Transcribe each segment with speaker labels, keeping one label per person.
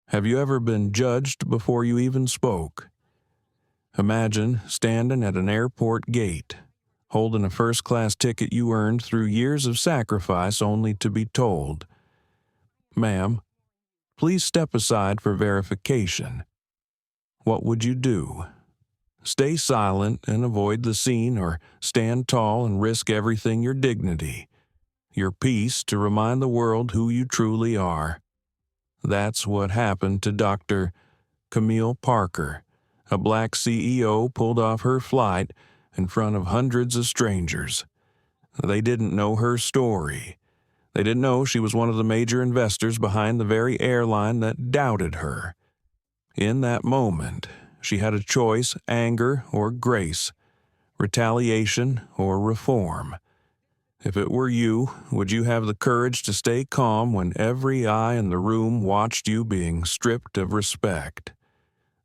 Speaker 1: Have you ever been judged before you even spoke? Imagine standing at an airport gate, holding a first-class ticket you earned through years of sacrifice only to be told, "Ma'am, please step aside for verification." What would you do? Stay silent and avoid the scene, or stand tall and risk everything: your dignity, your peace, to remind the world who you truly are? That's what happened to Dr. Camille Parker. A black CEO pulled off her flight in front of hundreds of strangers. They didn't know her story. They didn't know she was one of the major investors behind the very airline that doubted her. In that moment, she had a choice: anger or grace, retaliation or reform. If it were you, would you have the courage to stay calm when every eye in the room watched you being stripped of respect?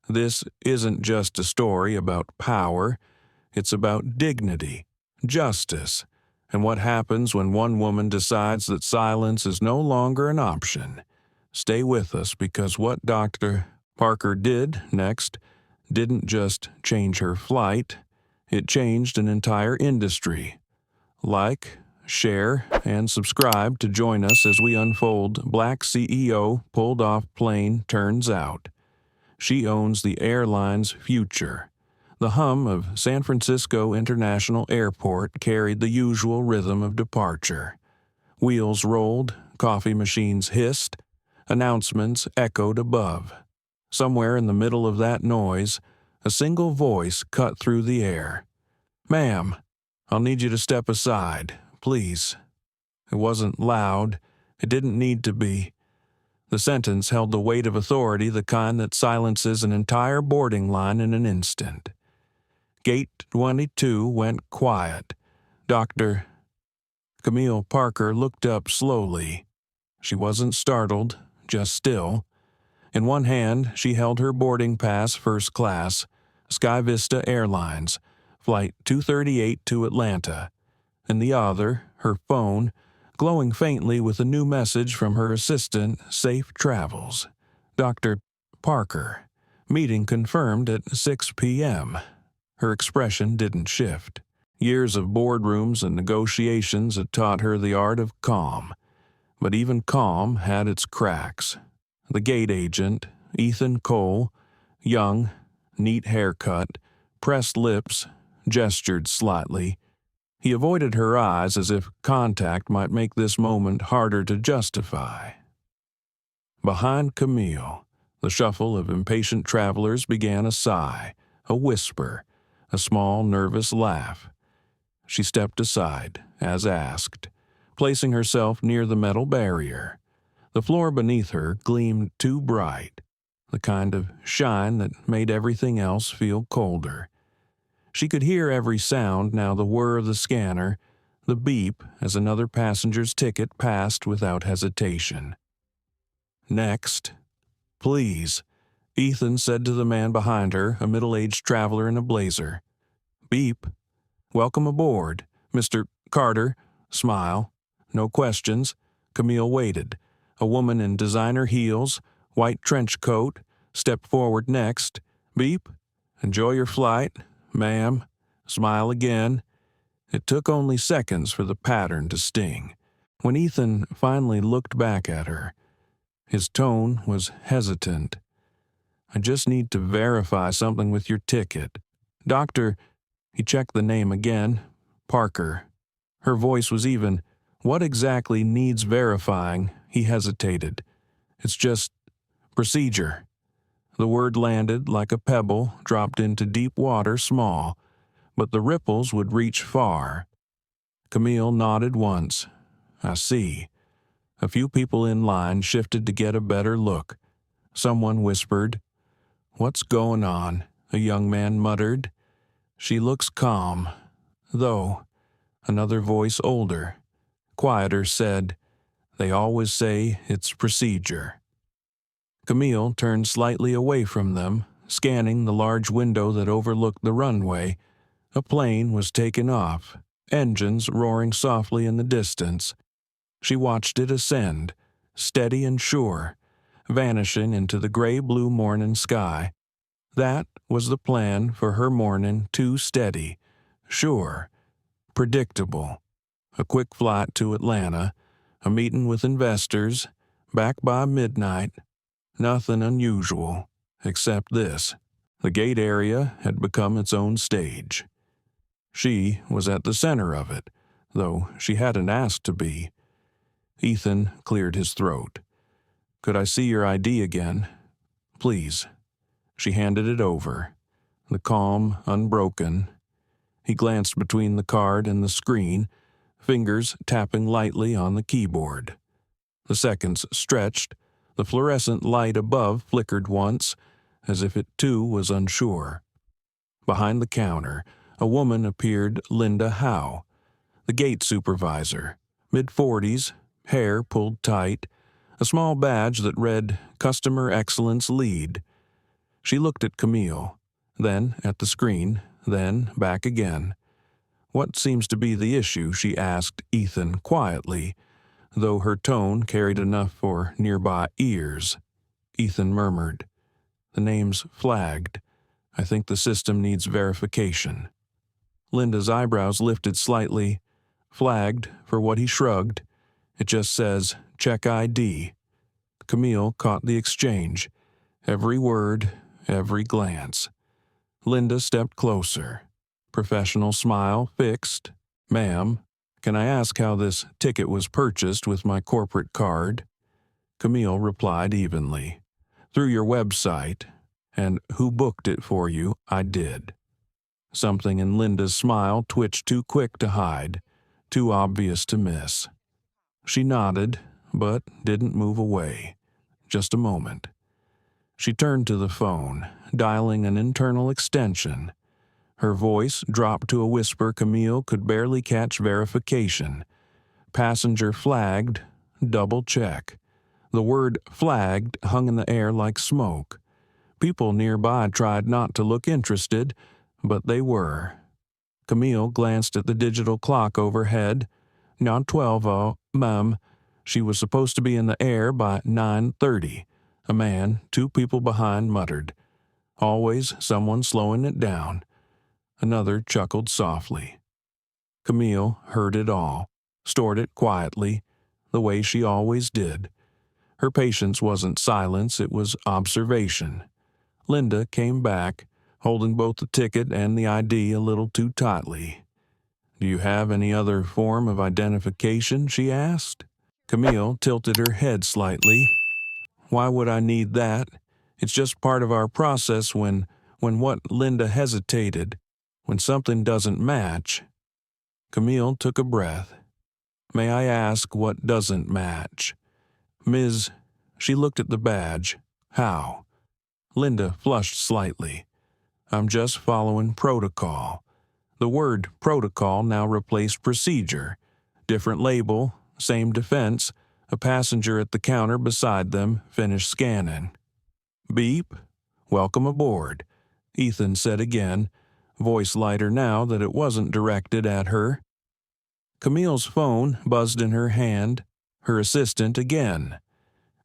Speaker 1: This isn't just a story about power. It's about dignity, justice, and what happens when one woman decides that silence is no longer an option. Stay with us, because what Dr. Parker did next didn't just change her flight, it changed an entire industry. Like, share, and subscribe to join us as we unfold Black CEO Pulled Off Plane Turns Out. She owns the airline's future. The hum of San Francisco International Airport carried the usual rhythm of departure. Wheels rolled, coffee machines hissed, announcements echoed above. Somewhere in the middle of that noise, a single voice cut through the air. "Ma'am, I'll need you to step aside, please." It wasn't loud. It didn't need to be. The sentence held the weight of authority, the kind that silences an entire boarding line in an instant. Gate 22 went quiet. Dr. Camille Parker looked up slowly. She wasn't startled, just still. In one hand, she held her boarding pass, first class, Sky Vista Airlines, Flight 238 to Atlanta. In the other, her phone, glowing faintly with a new message from her assistant: "Safe travels. Dr. Parker. Meeting confirmed at 6 p.m. Her expression didn't shift. Years of boardrooms and negotiations had taught her the art of calm. But even calm had its cracks. The gate agent, Ethan Cole, young, neat haircut, pressed lips, gestured slightly. He avoided her eyes as if contact might make this moment harder to justify. Behind Camille, the shuffle of impatient travelers began: a sigh, a whisper, a small, nervous laugh. She stepped aside, as asked, placing herself near the metal barrier. The floor beneath her gleamed too bright, the kind of shine that made everything else feel colder. She could hear every sound now: the whir of the scanner, the beep as another passenger's ticket passed without hesitation. "Next, please," Ethan said to the man behind her, a middle-aged traveler in a blazer. "Beep. Welcome aboard, Mr. Carter." Smile. No questions. Camille waited. A woman in designer heels, white trench coat, stepped forward next. "Beep. Enjoy your flight, ma'am." Smile again. It took only seconds for the pattern to sting. When Ethan finally looked back at her, his tone was hesitant. "I just need to verify something with your ticket. Doctor," he checked the name again, "Parker." Her voice was even. "What exactly needs verifying?" He hesitated. "It's just procedure." The word landed like a pebble dropped into deep water, small, but the ripples would reach far. Camille nodded once. "I see." A few people in line shifted to get a better look. Someone whispered, "What's going on?" A young man muttered, "She looks calm, though." Another voice, older, quieter, said, "They always say it's procedure." Camille turned slightly away from them, scanning the large window that overlooked the runway. A plane was taking off, engines roaring softly in the distance. She watched it ascend, steady and sure, vanishing into the gray-blue morning sky. That was the plan for her morning, too steady, sure, predictable. A quick flight to Atlanta, a meeting with investors, back by midnight. Nothing unusual, except this. The gate area had become its own stage. She was at the center of it, though she hadn't asked to be. Ethan cleared his throat. "Could I see your ID again? Please." She handed it over, the calm unbroken. He glanced between the card and the screen, fingers tapping lightly on the keyboard. The seconds stretched. The fluorescent light above flickered once, as if it too was unsure. Behind the counter, a woman appeared, Linda Howe, the gate supervisor, mid-40s, hair pulled tight, a small badge that read Customer Excellence Lead. She looked at Camille, then at the screen, then back again. "What seems to be the issue?" she asked Ethan quietly, though her tone carried enough for nearby ears. Ethan murmured, "The name's flagged. I think the system needs verification." Linda's eyebrows lifted slightly. "Flagged," for what he shrugged. "It just says, check ID." Camille caught the exchange. Every word, every glance. Linda stepped closer. Professional smile fixed. "Ma'am, can I ask how this ticket was purchased with my corporate card?" Camille replied evenly. "Through your website. And who booked it for you? I did." Something in Linda's smile twitched too quick to hide, too obvious to miss. She nodded, but didn't move away. Just a moment. She turned to the phone, dialing an internal extension. Her voice dropped to a whisper Camille could barely catch verification. "Passenger flagged, double check." The word flagged hung in the air like smoke. People nearby tried not to look interested, but they were. Camille glanced at the digital clock overhead. "Now 12:00, ma'am. She was supposed to be in the air by 9:30. A man, 2 people behind, muttered. "Always someone slowing it down." Another chuckled softly. Camille heard it all, stored it quietly, the way she always did. Her patience wasn't silence, it was observation. Linda came back, holding both the ticket and the ID a little too tightly. "Do you have any other form of identification?" she asked. Camille tilted her head slightly. "Why would I need that? It's just part of our process when what?" Linda hesitated. "When something doesn't match." Camille took a breath. "May I ask what doesn't match?" "Ms." She looked at the badge. "How?" Linda flushed slightly. "I'm just following protocol." The word protocol now replaced procedure. Different label, same defense. A passenger at the counter beside them finished scanning. "Beep. Welcome aboard," Ethan said again, voice lighter now that it wasn't directed at her. Camille's phone buzzed in her hand. Her assistant again.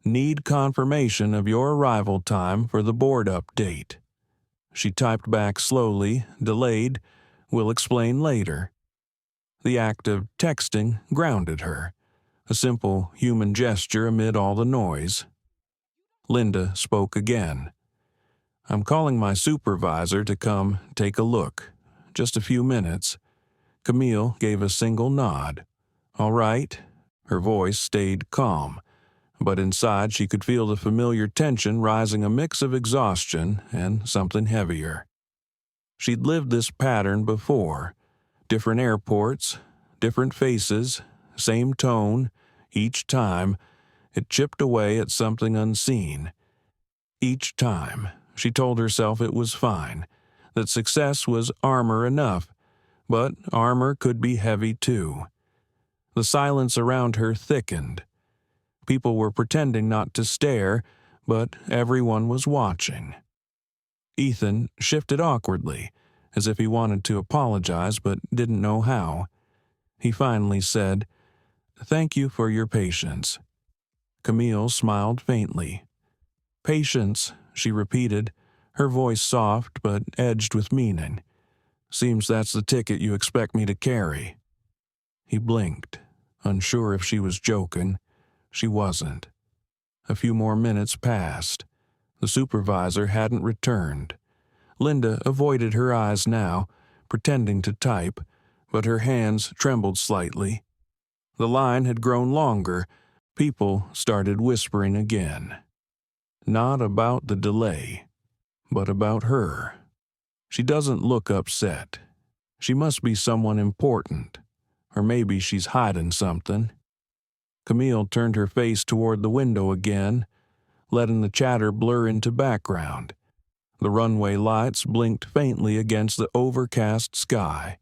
Speaker 1: "Need confirmation of your arrival time for the board update." She typed back slowly, delayed. "Will explain later." The act of texting grounded her, a simple human gesture amid all the noise. Linda spoke again. "I'm calling my supervisor to come take a look. Just a few minutes." Camille gave a single nod. "All right." Her voice stayed calm, but inside she could feel the familiar tension rising, a mix of exhaustion and something heavier. She'd lived this pattern before. Different airports, different faces, same tone. Each time, it chipped away at something unseen. Each time, she told herself it was fine, that success was armor enough, but armor could be heavy too. The silence around her thickened. People were pretending not to stare, but everyone was watching. Ethan shifted awkwardly, as if he wanted to apologize but didn't know how. He finally said, "Thank you for your patience." Camille smiled faintly. Patience, she repeated, her voice soft but edged with meaning. Seems that's the ticket you expect me to carry. He blinked, unsure if she was joking. She wasn't. A few more minutes passed. The supervisor hadn't returned. Linda avoided her eyes now, pretending to type, but her hands trembled slightly. The line had grown longer. People started whispering again. Not about the delay, but about her. She doesn't look upset. She must be someone important. Or maybe she's hiding something. Camille turned her face toward the window again, letting the chatter blur into background. The runway lights blinked faintly against the overcast sky.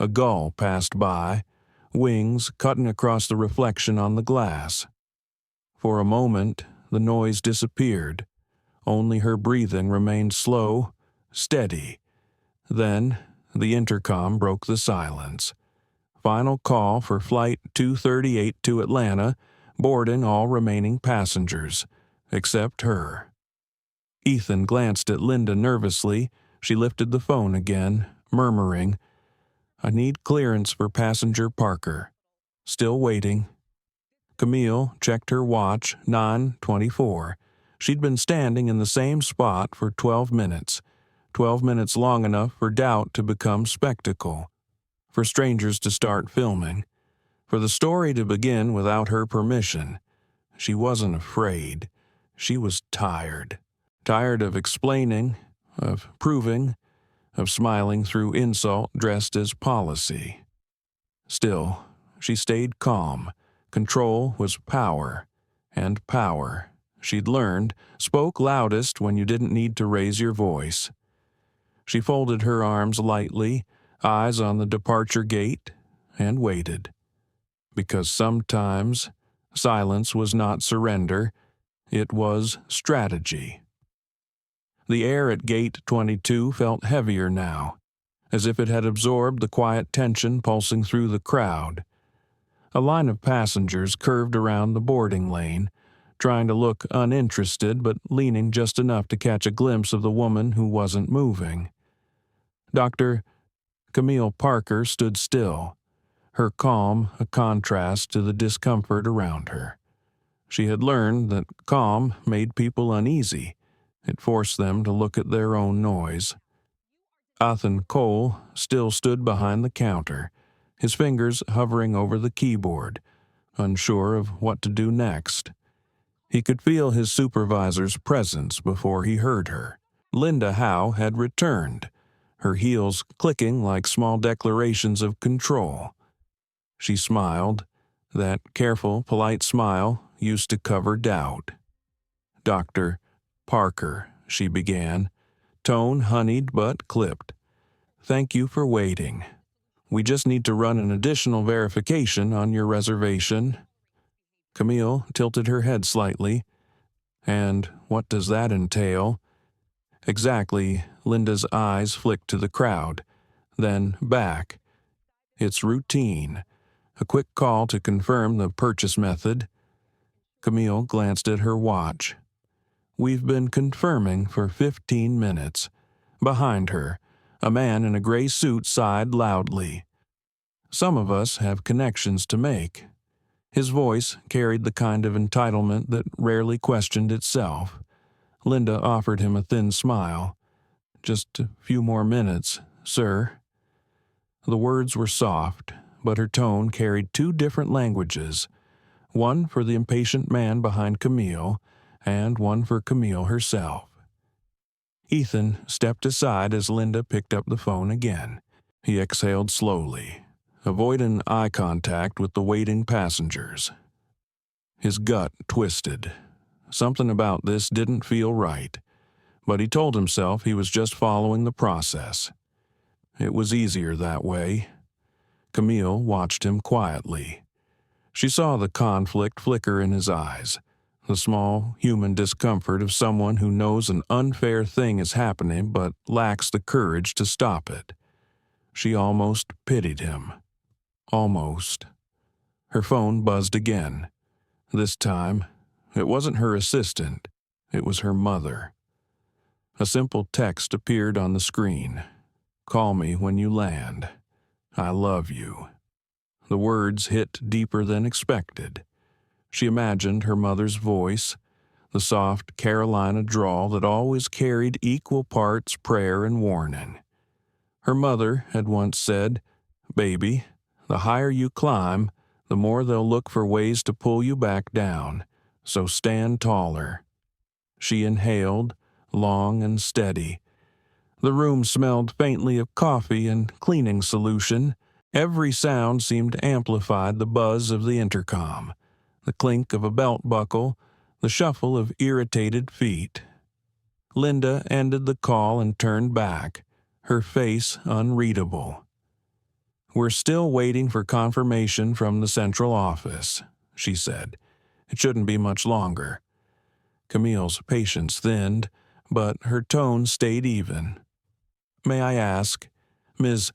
Speaker 1: A gull passed by, wings cutting across the reflection on the glass. For a moment, the noise disappeared. Only her breathing remained slow, steady. Then, the intercom broke the silence. Final call for Flight 238 to Atlanta, boarding all remaining passengers, except her. Ethan glanced at Linda nervously. She lifted the phone again, murmuring, "I need clearance for passenger Parker. Still waiting." Camille checked her watch, 9:24. She'd been standing in the same spot for 12 minutes. 12 minutes long enough for doubt to become spectacle. For strangers to start filming. For the story to begin without her permission. She wasn't afraid. She was tired. Tired of explaining, of proving, of smiling through insult dressed as policy. Still, she stayed calm. Control was power, and power, she'd learned, spoke loudest when you didn't need to raise your voice. She folded her arms lightly, eyes on the departure gate, and waited. Because sometimes silence was not surrender, it was strategy. The air at Gate 22 felt heavier now, as if it had absorbed the quiet tension pulsing through the crowd. A line of passengers curved around the boarding lane, trying to look uninterested but leaning just enough to catch a glimpse of the woman who wasn't moving. Dr. Camille Parker stood still, her calm a contrast to the discomfort around her. She had learned that calm made people uneasy. It forced them to look at their own noise. Ethan Cole still stood behind the counter, his fingers hovering over the keyboard, unsure of what to do next. He could feel his supervisor's presence before he heard her. Linda Howe had returned, her heels clicking like small declarations of control. She smiled. That careful, polite smile used to cover doubt. "Dr. Parker," she began, tone honeyed but clipped. "Thank you for waiting. We just need to run an additional verification on your reservation." Camille tilted her head slightly. "And what does that entail?" "Exactly." Linda's eyes flicked to the crowd, then back. "It's routine. A quick call to confirm the purchase method." Camille glanced at her watch. "We've been confirming for 15 minutes. Behind her, a man in a gray suit sighed loudly. "Some of us have connections to make." His voice carried the kind of entitlement that rarely questioned itself. Linda offered him a thin smile. "Just a few more minutes, sir." The words were soft, but her tone carried two different languages, one for the impatient man behind Camille, and one for Camille herself. Ethan stepped aside as Linda picked up the phone again. He exhaled slowly, avoiding eye contact with the waiting passengers. His gut twisted. Something about this didn't feel right, but he told himself he was just following the process. It was easier that way. Camille watched him quietly. She saw the conflict flicker in his eyes, the small human discomfort of someone who knows an unfair thing is happening but lacks the courage to stop it. She almost pitied him. Almost. Her phone buzzed again. This time, it wasn't her assistant. It was her mother. A simple text appeared on the screen. "Call me when you land. I love you." The words hit deeper than expected. She imagined her mother's voice, the soft Carolina drawl that always carried equal parts prayer and warning. Her mother had once said, "Baby, the higher you climb, the more they'll look for ways to pull you back down, so stand taller." She inhaled, long and steady. The room smelled faintly of coffee and cleaning solution. Every sound seemed to amplify the buzz of the intercom, the clink of a belt buckle, the shuffle of irritated feet. Linda ended the call and turned back, her face unreadable. "We're still waiting for confirmation from the central office," she said. "It shouldn't be much longer." Camille's patience thinned, but her tone stayed even. "May I ask, Ms.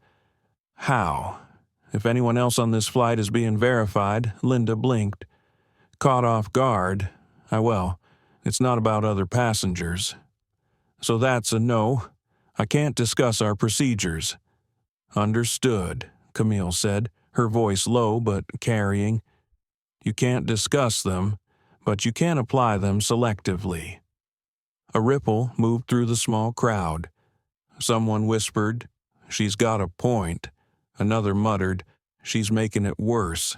Speaker 1: Howe, if anyone else on this flight is being verified?" Linda blinked. "Caught off guard. It's not about other passengers." "So that's a no. I can't discuss our procedures." "Understood," Camille said, her voice low but carrying. "You can't discuss them, but you can apply them selectively." A ripple moved through the small crowd. Someone whispered, "She's got a point." Another muttered, "She's making it worse."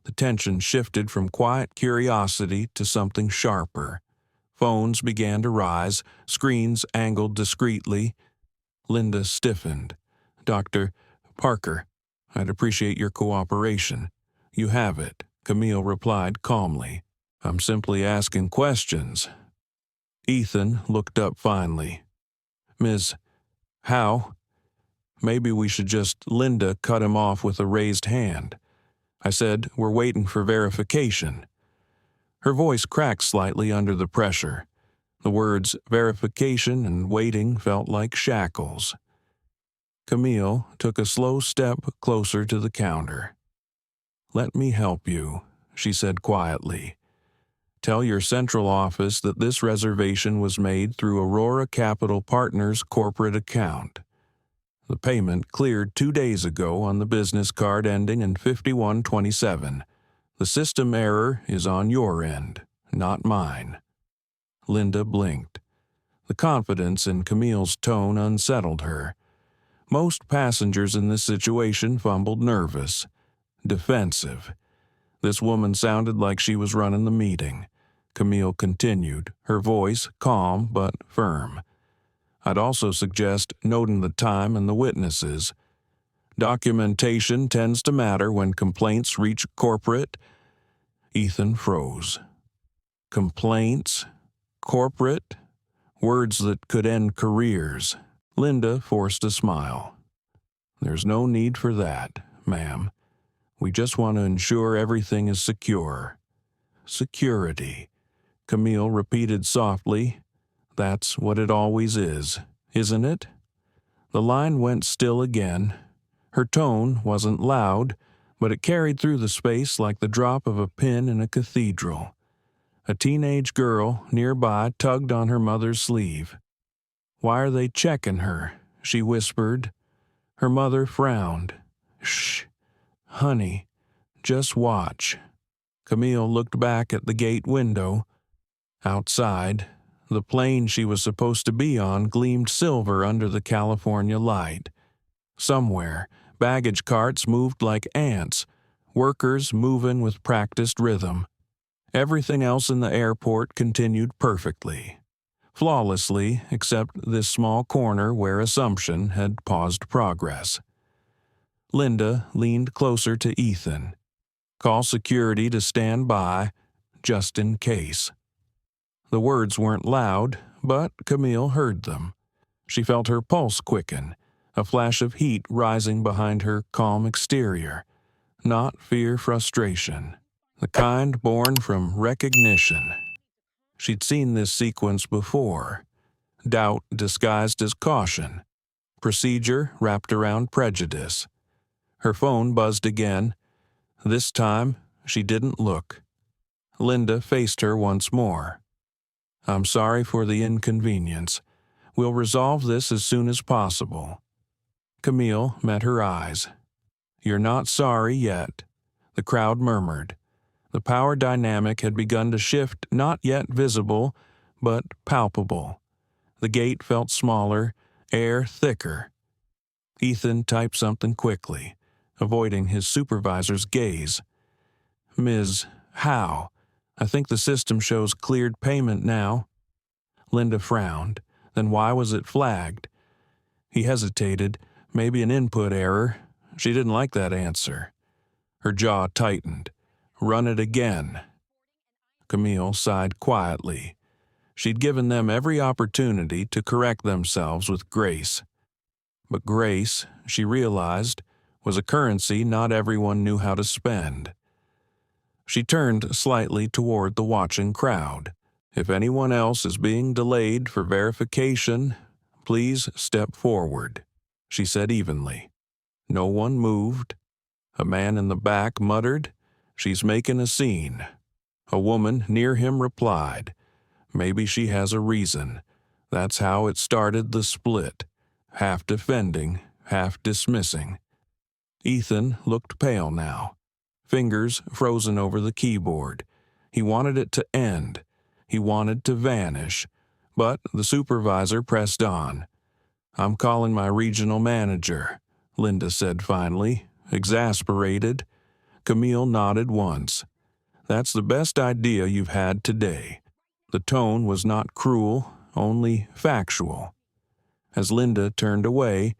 Speaker 1: The tension shifted from quiet curiosity to something sharper. Phones began to rise, screens angled discreetly. Linda stiffened. "Dr. Parker, I'd appreciate your cooperation." "You have it," Camille replied calmly. "I'm simply asking questions." Ethan looked up finally. "Ms. Howe, maybe we should just—" Linda cut him off with a raised hand. "I said we're waiting for verification." Her voice cracked slightly under the pressure. The words verification and waiting felt like shackles. Camille took a slow step closer to the counter. "Let me help you," she said quietly. "Tell your central office that this reservation was made through Aurora Capital Partners' corporate account. The payment cleared 2 days ago on the business card ending in 5127. The system error is on your end, not mine." Linda blinked. The confidence in Camille's tone unsettled her. Most passengers in this situation fumbled nervous, defensive. This woman sounded like she was running the meeting. Camille continued, her voice calm but firm. "I'd also suggest noting the time and the witnesses. Documentation tends to matter when complaints reach corporate." Ethan froze. Complaints? Corporate? Words that could end careers. Linda forced a smile. "There's no need for that, ma'am. We just want to ensure everything is secure." "Security," Camille repeated softly. "That's what it always is, isn't it?" The line went still again. Her tone wasn't loud, but it carried through the space like the drop of a pin in a cathedral. A teenage girl nearby tugged on her mother's sleeve. "Why are they checking her?" she whispered. Her mother frowned. "Shh, honey, just watch." Camille looked back at the gate window. Outside, the plane she was supposed to be on gleamed silver under the California light. Somewhere, baggage carts moved like ants, workers moving with practiced rhythm. Everything else in the airport continued perfectly, flawlessly except this small corner where assumption had paused progress. Linda leaned closer to Ethan. "Call security to stand by, just in case." The words weren't loud, but Camille heard them. She felt her pulse quicken, a flash of heat rising behind her calm exterior. Not fear-frustration, the kind born from recognition. She'd seen this sequence before. Doubt disguised as caution. Procedure wrapped around prejudice. Her phone buzzed again. This time, she didn't look. Linda faced her once more. I'm sorry for the inconvenience. We'll resolve this as soon as possible." Camille met her eyes. "You're not sorry yet," the crowd murmured. The power dynamic had begun to shift, not yet visible, but palpable. The gate felt smaller, air thicker. Ethan typed something quickly, avoiding his supervisor's gaze. "Ms. Howe, I think the system shows cleared payment now." Linda frowned. Then why was it flagged? He hesitated. Maybe an input error. She didn't like that answer. Her jaw tightened. "Run it again." Camille sighed quietly. She'd given them every opportunity to correct themselves with grace. But grace, she realized, was a currency not everyone knew how to spend. She turned slightly toward the watching crowd. "If anyone else is being delayed for verification, please step forward," she said evenly. No one moved. A man in the back muttered, "She's making a scene." A woman near him replied, "Maybe she has a reason. That's how it started the split, half defending, half dismissing." Ethan looked pale now, fingers frozen over the keyboard. He wanted it to end. He wanted to vanish. But the supervisor pressed on. "I'm calling my regional manager," Linda said finally, exasperated. Camille nodded once. "That's the best idea you've had today." The tone was not cruel, only factual. As Linda turned away,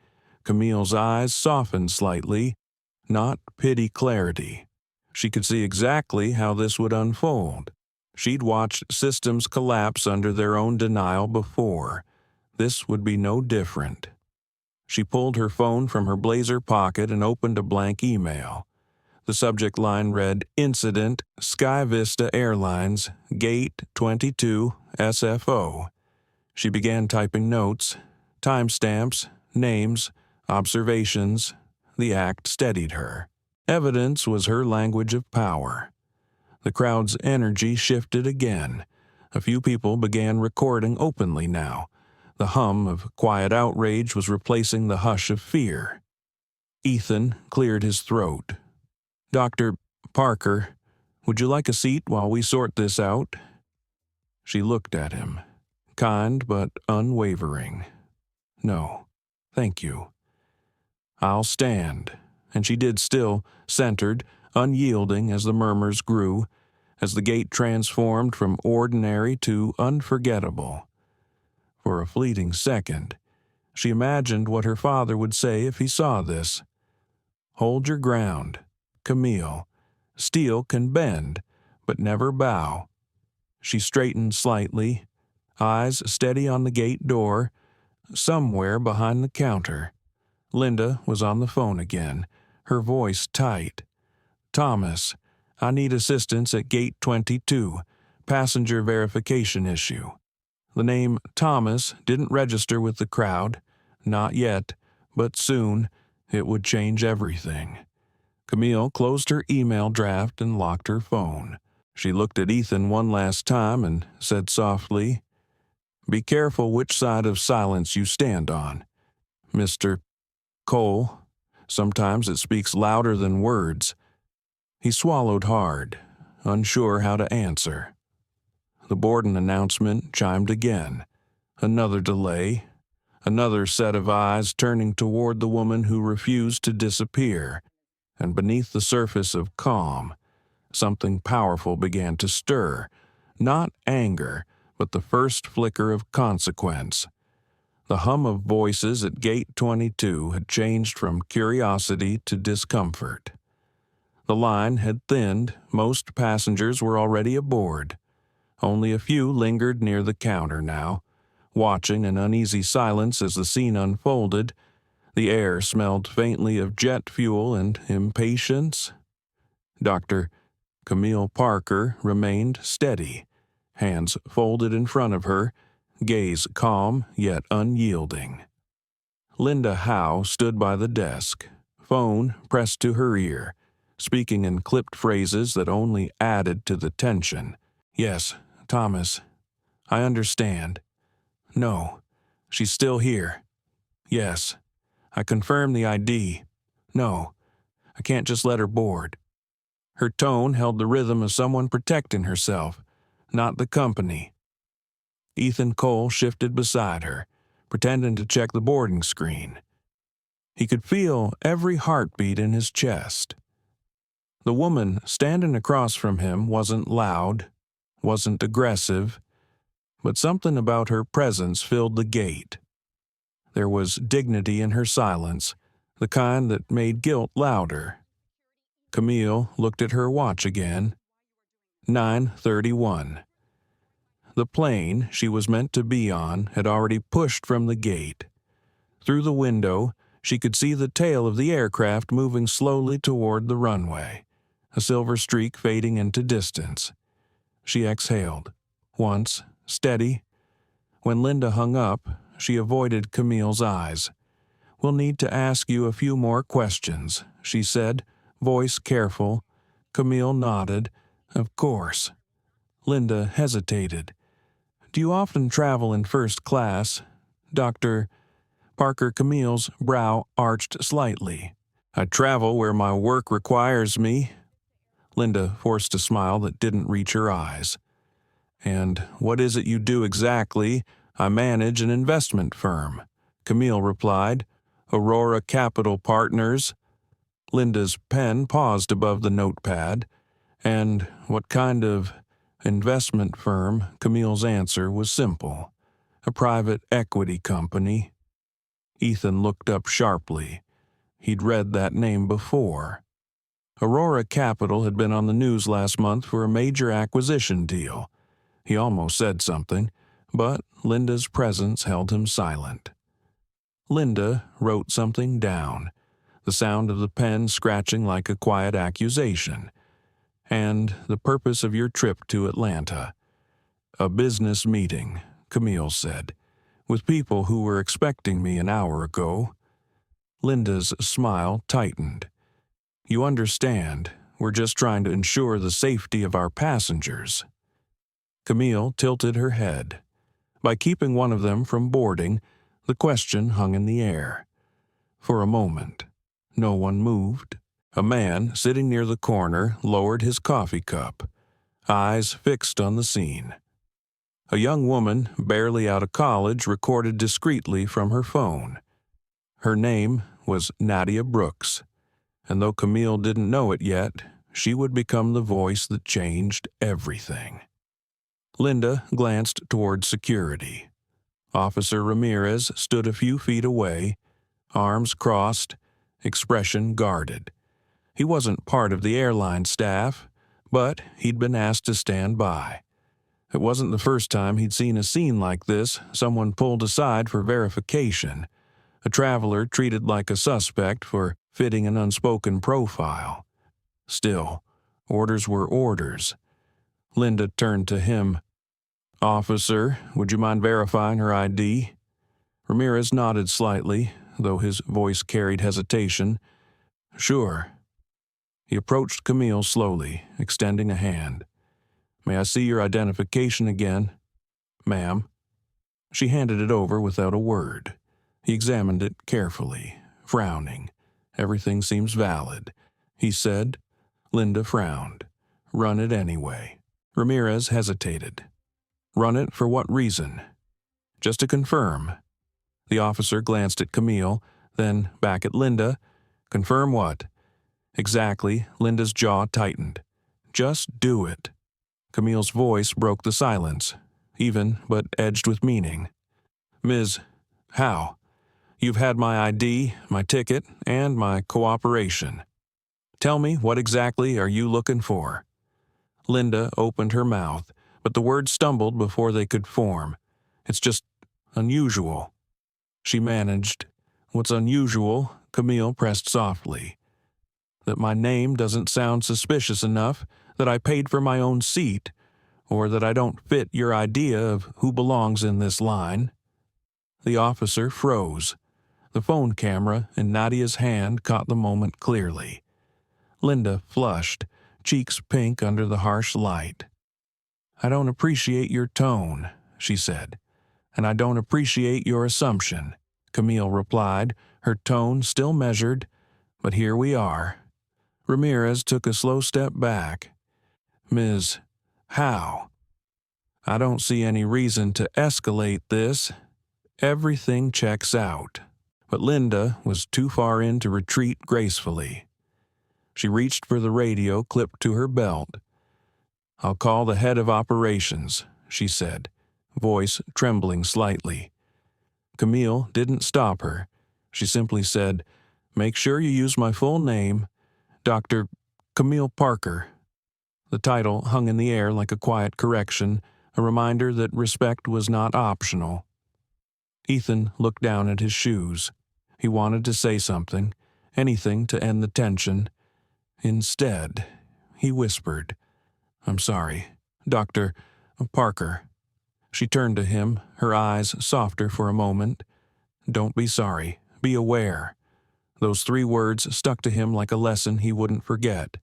Speaker 1: Camille's eyes softened slightly, not pity clarity. She could see exactly how this would unfold. She'd watched systems collapse under their own denial before. This would be no different. She pulled her phone from her blazer pocket and opened a blank email. The subject line read, "Incident, Sky Vista Airlines, Gate 22, SFO." She began typing notes, timestamps, names, observations. The act steadied her. Evidence was her language of power. The crowd's energy shifted again. A few people began recording openly now. The hum of quiet outrage was replacing the hush of fear. Ethan cleared his throat. "Dr. Parker, would you like a seat while we sort this out?" She looked at him, kind but unwavering. "No, thank you." "I'll stand." And she did, still centered, unyielding as the murmurs grew, as the gate transformed from ordinary to unforgettable. For a fleeting second, she imagined what her father would say if he saw this. "Hold your ground, Camille. Steel can bend, but never bow." She straightened slightly, eyes steady on the gate door, somewhere behind the counter. Linda was on the phone again, her voice tight. "Thomas, I need assistance at Gate 22, passenger verification issue." The name Thomas didn't register with the crowd, not yet, but soon it would change everything. Camille closed her email draft and locked her phone. She looked at Ethan one last time and said softly, "Be careful which side of silence you stand on. Mr. Cole, sometimes it speaks louder than words." He swallowed hard, unsure how to answer. The boarding announcement chimed again. Another delay. Another set of eyes turning toward the woman who refused to disappear. And beneath the surface of calm, something powerful began to stir. Not anger, but the first flicker of consequence. The hum of voices at Gate 22 had changed from curiosity to discomfort. The line had thinned. Most passengers were already aboard. Only a few lingered near the counter now, watching in uneasy silence as the scene unfolded. The air smelled faintly of jet fuel and impatience. Dr. Camille Parker remained steady, hands folded in front of her, gaze calm yet unyielding. Linda Howe stood by the desk, phone pressed to her ear, speaking in clipped phrases that only added to the tension. "Yes, Thomas, I understand. No. She's still here. Yes. I confirm the ID. No. I can't just let her board. Her tone held the rhythm of someone protecting herself, not the company. Ethan Cole shifted beside her, pretending to check the boarding screen. He could feel every heartbeat in his chest. The woman standing across from him wasn't loud, wasn't aggressive, but something about her presence filled the gate. There was dignity in her silence, the kind that made guilt louder. Camille looked at her watch again. 9:31. The plane she was meant to be on had already pushed from the gate. Through the window, she could see the tail of the aircraft moving slowly toward the runway, a silver streak fading into distance. She exhaled. Once, steady. When Linda hung up, she avoided Camille's eyes. "We'll need to ask you a few more questions," she said, voice careful. Camille nodded. "Of course." Linda hesitated. "Do you often travel in first class, Dr. Parker?" Camille's brow arched slightly. "I travel where my work requires me." Linda forced a smile that didn't reach her eyes. "And what is it you do exactly?" "I manage an investment firm," Camille replied. "Aurora Capital Partners." Linda's pen paused above the notepad. "And what kind of investment firm?" Camille's answer was simple. "A private equity company." Ethan looked up sharply. He'd read that name before. Aurora Capital had been on the news last month for a major acquisition deal. He almost said something, but Linda's presence held him silent. Linda wrote something down, the sound of the pen scratching like a quiet accusation. "And the purpose of your trip to Atlanta?" "A business meeting," Camille said, "with people who were expecting me an hour ago." Linda's smile tightened. "You understand, we're just trying to ensure the safety of our passengers." Camille tilted her head. By keeping one of them from boarding, the question hung in the air. For a moment, no one moved. A man sitting near the corner lowered his coffee cup, eyes fixed on the scene. A young woman, barely out of college, recorded discreetly from her phone. Her name was Nadia Brooks, and though Camille didn't know it yet, she would become the voice that changed everything. Linda glanced toward security. Officer Ramirez stood a few feet away, arms crossed, expression guarded. He wasn't part of the airline staff, but he'd been asked to stand by. It wasn't the first time he'd seen a scene like this, someone pulled aside for verification, a traveler treated like a suspect for fitting an unspoken profile. Still, orders were orders. Linda turned to him. "Officer, would you mind verifying her ID?" Ramirez nodded slightly, though his voice carried hesitation. "Sure." He approached Camille slowly, extending a hand. "May I see your identification again?" "Ma'am." She handed it over without a word. He examined it carefully, frowning. "Everything seems valid," he said. Linda frowned. "Run it anyway." Ramirez hesitated. "Run it for what reason?" "Just to confirm." The officer glanced at Camille, then back at Linda. "Confirm what?" "Exactly." Linda's jaw tightened. "Just do it." Camille's voice broke the silence, even but edged with meaning. "Ms. How? You've had my ID, my ticket, and my cooperation. Tell me, what exactly are you looking for?" Linda opened her mouth, but the words stumbled before they could form. "It's just unusual." She managed. "What's unusual?" Camille pressed softly. "That my name doesn't sound suspicious enough, that I paid for my own seat, or that I don't fit your idea of who belongs in this line." The officer froze. The phone camera in Nadia's hand caught the moment clearly. Linda flushed, cheeks pink under the harsh light. "I don't appreciate your tone," she said. "And I don't appreciate your assumption," Camille replied, her tone still measured. "But here we are." Ramirez took a slow step back. "Ms. Howe, I don't see any reason to escalate this. Everything checks out." But Linda was too far in to retreat gracefully. She reached for the radio clipped to her belt. "I'll call the head of operations," she said, voice trembling slightly. Camille didn't stop her. She simply said, "Make sure you use my full name, Dr. Camille Parker." The title hung in the air like a quiet correction, a reminder that respect was not optional. Ethan looked down at his shoes. He wanted to say something, anything to end the tension. Instead, he whispered, "I'm sorry, Dr. Parker." She turned to him, her eyes softer for a moment. "Don't be sorry. Be aware." Those 3 words stuck to him like a lesson he wouldn't forget.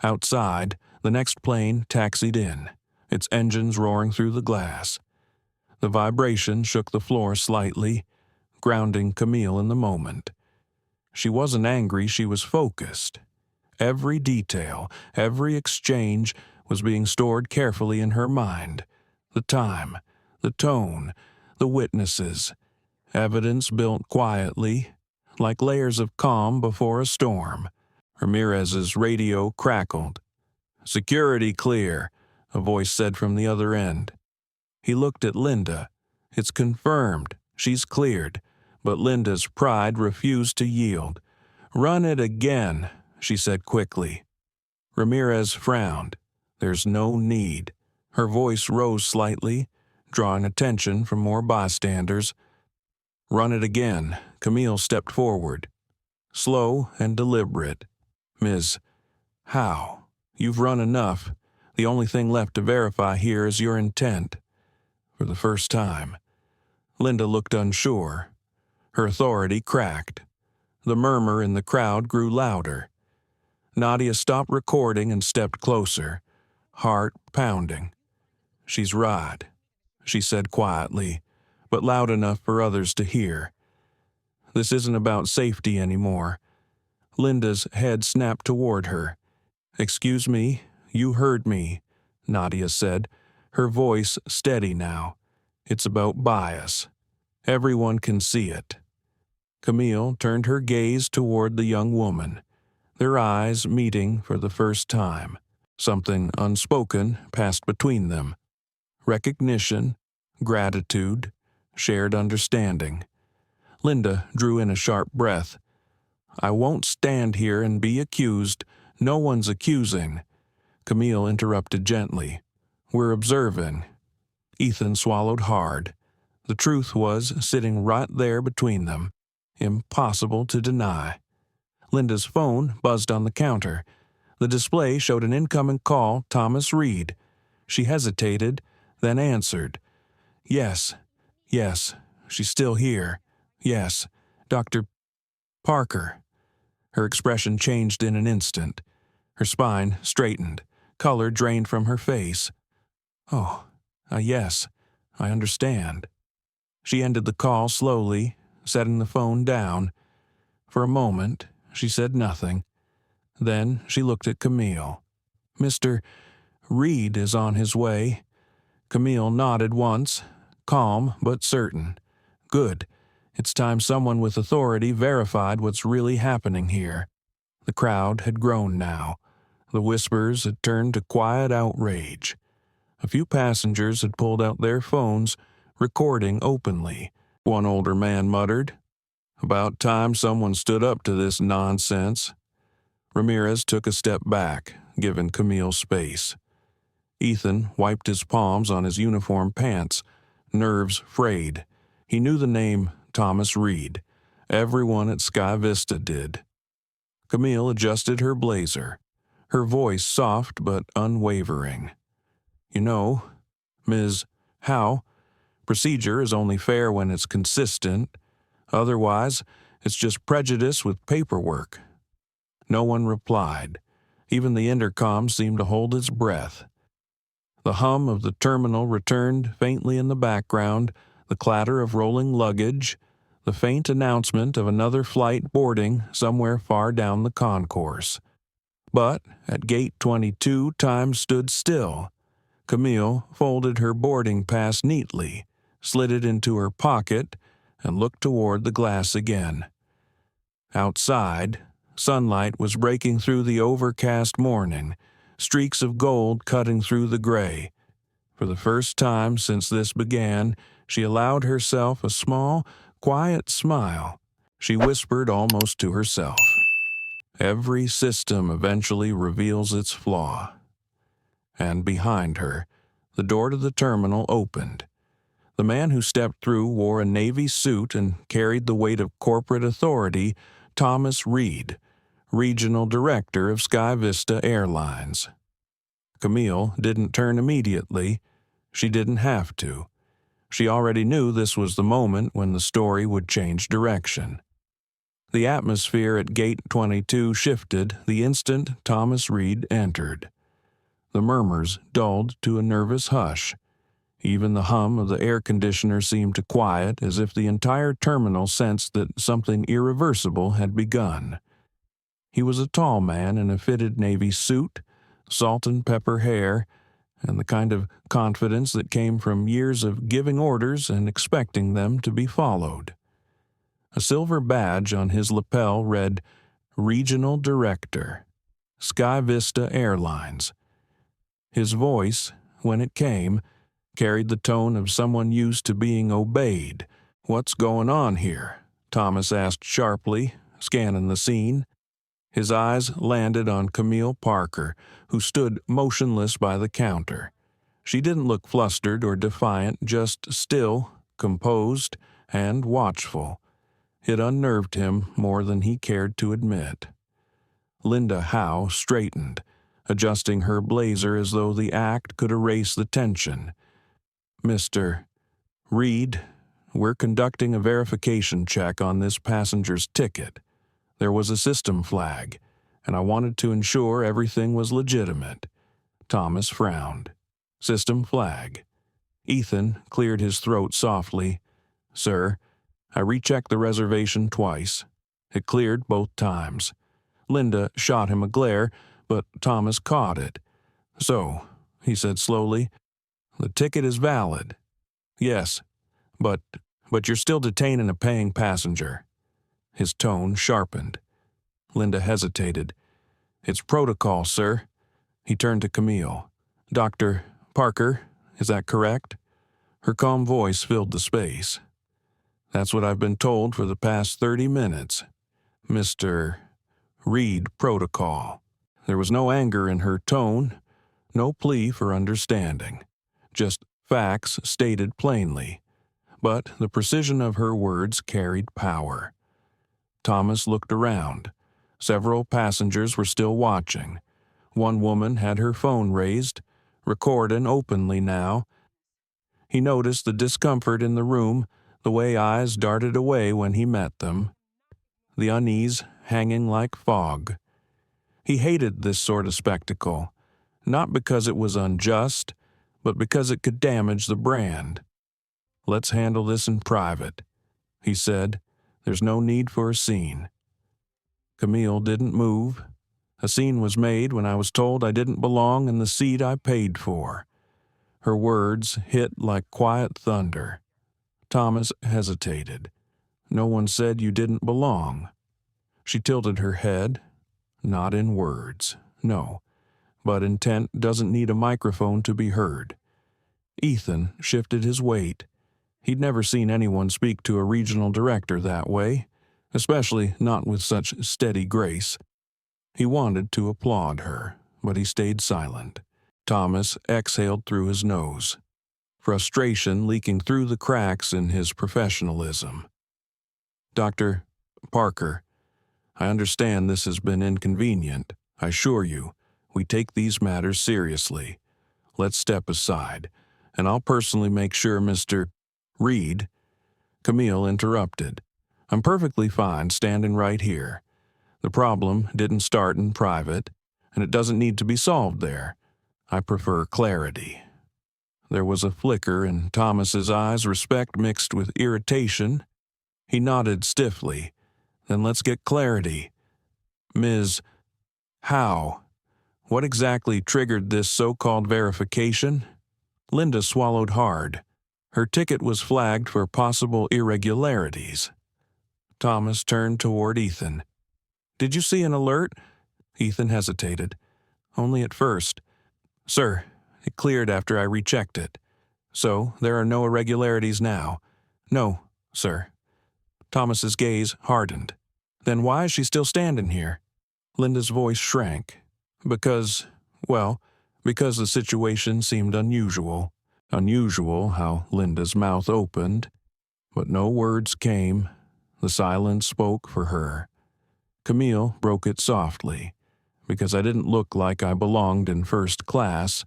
Speaker 1: Outside, the next plane taxied in, its engines roaring through the glass. The vibration shook the floor slightly, grounding Camille in the moment. She wasn't angry, she was focused. Every detail, every exchange was being stored carefully in her mind. The time, the tone, the witnesses. Evidence built quietly, like layers of calm before a storm. Ramirez's radio crackled. "Security clear," a voice said from the other end. He looked at Linda. "It's confirmed. She's cleared." But Linda's pride refused to yield. "Run it again," she said quickly. Ramirez frowned. "There's no need." Her voice rose slightly, drawing attention from more bystanders. "Run it again." Camille stepped forward, slow and deliberate. "Ms. Howe, you've run enough. The only thing left to verify here is your intent." For the first time, Linda looked unsure. Her authority cracked. The murmur in the crowd grew louder. Nadia stopped recording and stepped closer, heart pounding. "She's right," she said quietly, but loud enough for others to hear. "This isn't about safety anymore." Linda's head snapped toward her. "Excuse me, you heard me," Nadia said, her voice steady now. "It's about bias. Everyone can see it." Camille turned her gaze toward the young woman, their eyes meeting for the first time. Something unspoken passed between them. Recognition, gratitude, shared understanding. Linda drew in a sharp breath. "I won't stand here and be accused. No one's accusing." Camille interrupted gently. "We're observing." Ethan swallowed hard. The truth was sitting right there between them. Impossible to deny. Linda's phone buzzed on the counter. The display showed an incoming call, Thomas Reed. She hesitated, then answered. Yes, she's still here. Yes, Dr. Parker." Her expression changed in an instant. Her spine straightened. Color drained from her face. "Oh, yes, I understand." She ended the call slowly, setting the phone down. For a moment, she said nothing. Then she looked at Camille. "Mr. Reed is on his way." Camille nodded once, calm but certain. "Good. It's time someone with authority verified what's really happening here." The crowd had grown now. The whispers had turned to quiet outrage. A few passengers had pulled out their phones, recording openly. One older man muttered, "About time someone stood up to this nonsense." Ramirez took a step back, giving Camille space. Ethan wiped his palms on his uniform pants, nerves frayed. He knew the name Thomas Reed. Everyone at Sky Vista did. Camille adjusted her blazer, her voice soft but unwavering. "You know, Ms. Howe, procedure is only fair when it's consistent. Otherwise, it's just prejudice with paperwork." No one replied. Even the intercom seemed to hold its breath. The hum of the terminal returned faintly in the background, the clatter of rolling luggage, the faint announcement of another flight boarding somewhere far down the concourse. But at gate 22, time stood still. Camille folded her boarding pass neatly, slid it into her pocket, and looked toward the glass again. Outside, sunlight was breaking through the overcast morning, streaks of gold cutting through the gray. For the first time since this began, she allowed herself a small, quiet smile. She whispered almost to herself, "Every system eventually reveals its flaw." And behind her, the door to the terminal opened. The man who stepped through wore a Navy suit and carried the weight of corporate authority, Thomas Reed, Regional Director of Sky Vista Airlines. Camille didn't turn immediately. She didn't have to. She already knew this was the moment when the story would change direction. The atmosphere at Gate 22 shifted the instant Thomas Reed entered. The murmurs dulled to a nervous hush. Even the hum of the air conditioner seemed to quiet, as if the entire terminal sensed that something irreversible had begun. He was a tall man in a fitted Navy suit, salt and pepper hair, and the kind of confidence that came from years of giving orders and expecting them to be followed. A silver badge on his lapel read, "Regional Director, Sky Vista Airlines." His voice, when it came, carried the tone of someone used to being obeyed. "What's going on here?" Thomas asked sharply, scanning the scene. His eyes landed on Camille Parker, who stood motionless by the counter. She didn't look flustered or defiant, just still, composed, and watchful. It unnerved him more than he cared to admit. Linda Howe straightened, adjusting her blazer as though the act could erase the tension. "Mr. Reed, we're conducting a verification check on this passenger's ticket. There was a system flag, and I wanted to ensure everything was legitimate." Thomas frowned. "System flag." Ethan cleared his throat softly. "Sir, I rechecked the reservation twice. It cleared both times." Linda shot him a glare, but Thomas caught it. "So," he said slowly, "the ticket is valid." "Yes, but you're still detaining a paying passenger." His tone sharpened. Linda hesitated. "It's protocol, sir." He turned to Camille. "Dr. Parker, is that correct?" Her calm voice filled the space. "That's what I've been told for the past 30 minutes. Mr. Reed, protocol." There was no anger in her tone, no plea for understanding, just facts stated plainly. But the precision of her words carried power. Thomas looked around. Several passengers were still watching. One woman had her phone raised, recording openly now. He noticed the discomfort in the room, the way eyes darted away when he met them, the unease hanging like fog. He hated this sort of spectacle, not because it was unjust, but because it could damage the brand. "Let's handle this in private," he said. "There's no need for a scene." Camille didn't move. A scene was made when I was told I didn't belong in the seat I paid for. Her words hit like quiet thunder. Thomas hesitated. "No one said you didn't belong." She tilted her head. "Not in words, no. But intent doesn't need a microphone to be heard." Ethan shifted his weight. He'd never seen anyone speak to a regional director that way, especially not with such steady grace. He wanted to applaud her, but he stayed silent. Thomas exhaled through his nose, frustration leaking through the cracks in his professionalism. "Dr. Parker, I understand this has been inconvenient. I assure you, we take these matters seriously. Let's step aside, and I'll personally make sure Mr. Reed." Camille interrupted. "I'm perfectly fine standing right here. The problem didn't start in private, and it doesn't need to be solved there. I prefer clarity." There was a flicker in Thomas's eyes, respect mixed with irritation. He nodded stiffly. Then let's get clarity. Ms. How? What exactly triggered this so-called verification? Linda swallowed hard. Her ticket was flagged for possible irregularities. Thomas turned toward Ethan. Did you see an alert? Ethan hesitated. Only at first. Sir, it cleared after I rechecked it. So, there are no irregularities now. No, sir. Thomas's gaze hardened. Then why is she still standing here? Linda's voice shrank. Because the situation seemed unusual. Unusual how Linda's mouth opened, but no words came. The silence spoke for her. Camille broke it softly. Because I didn't look like I belonged in first class.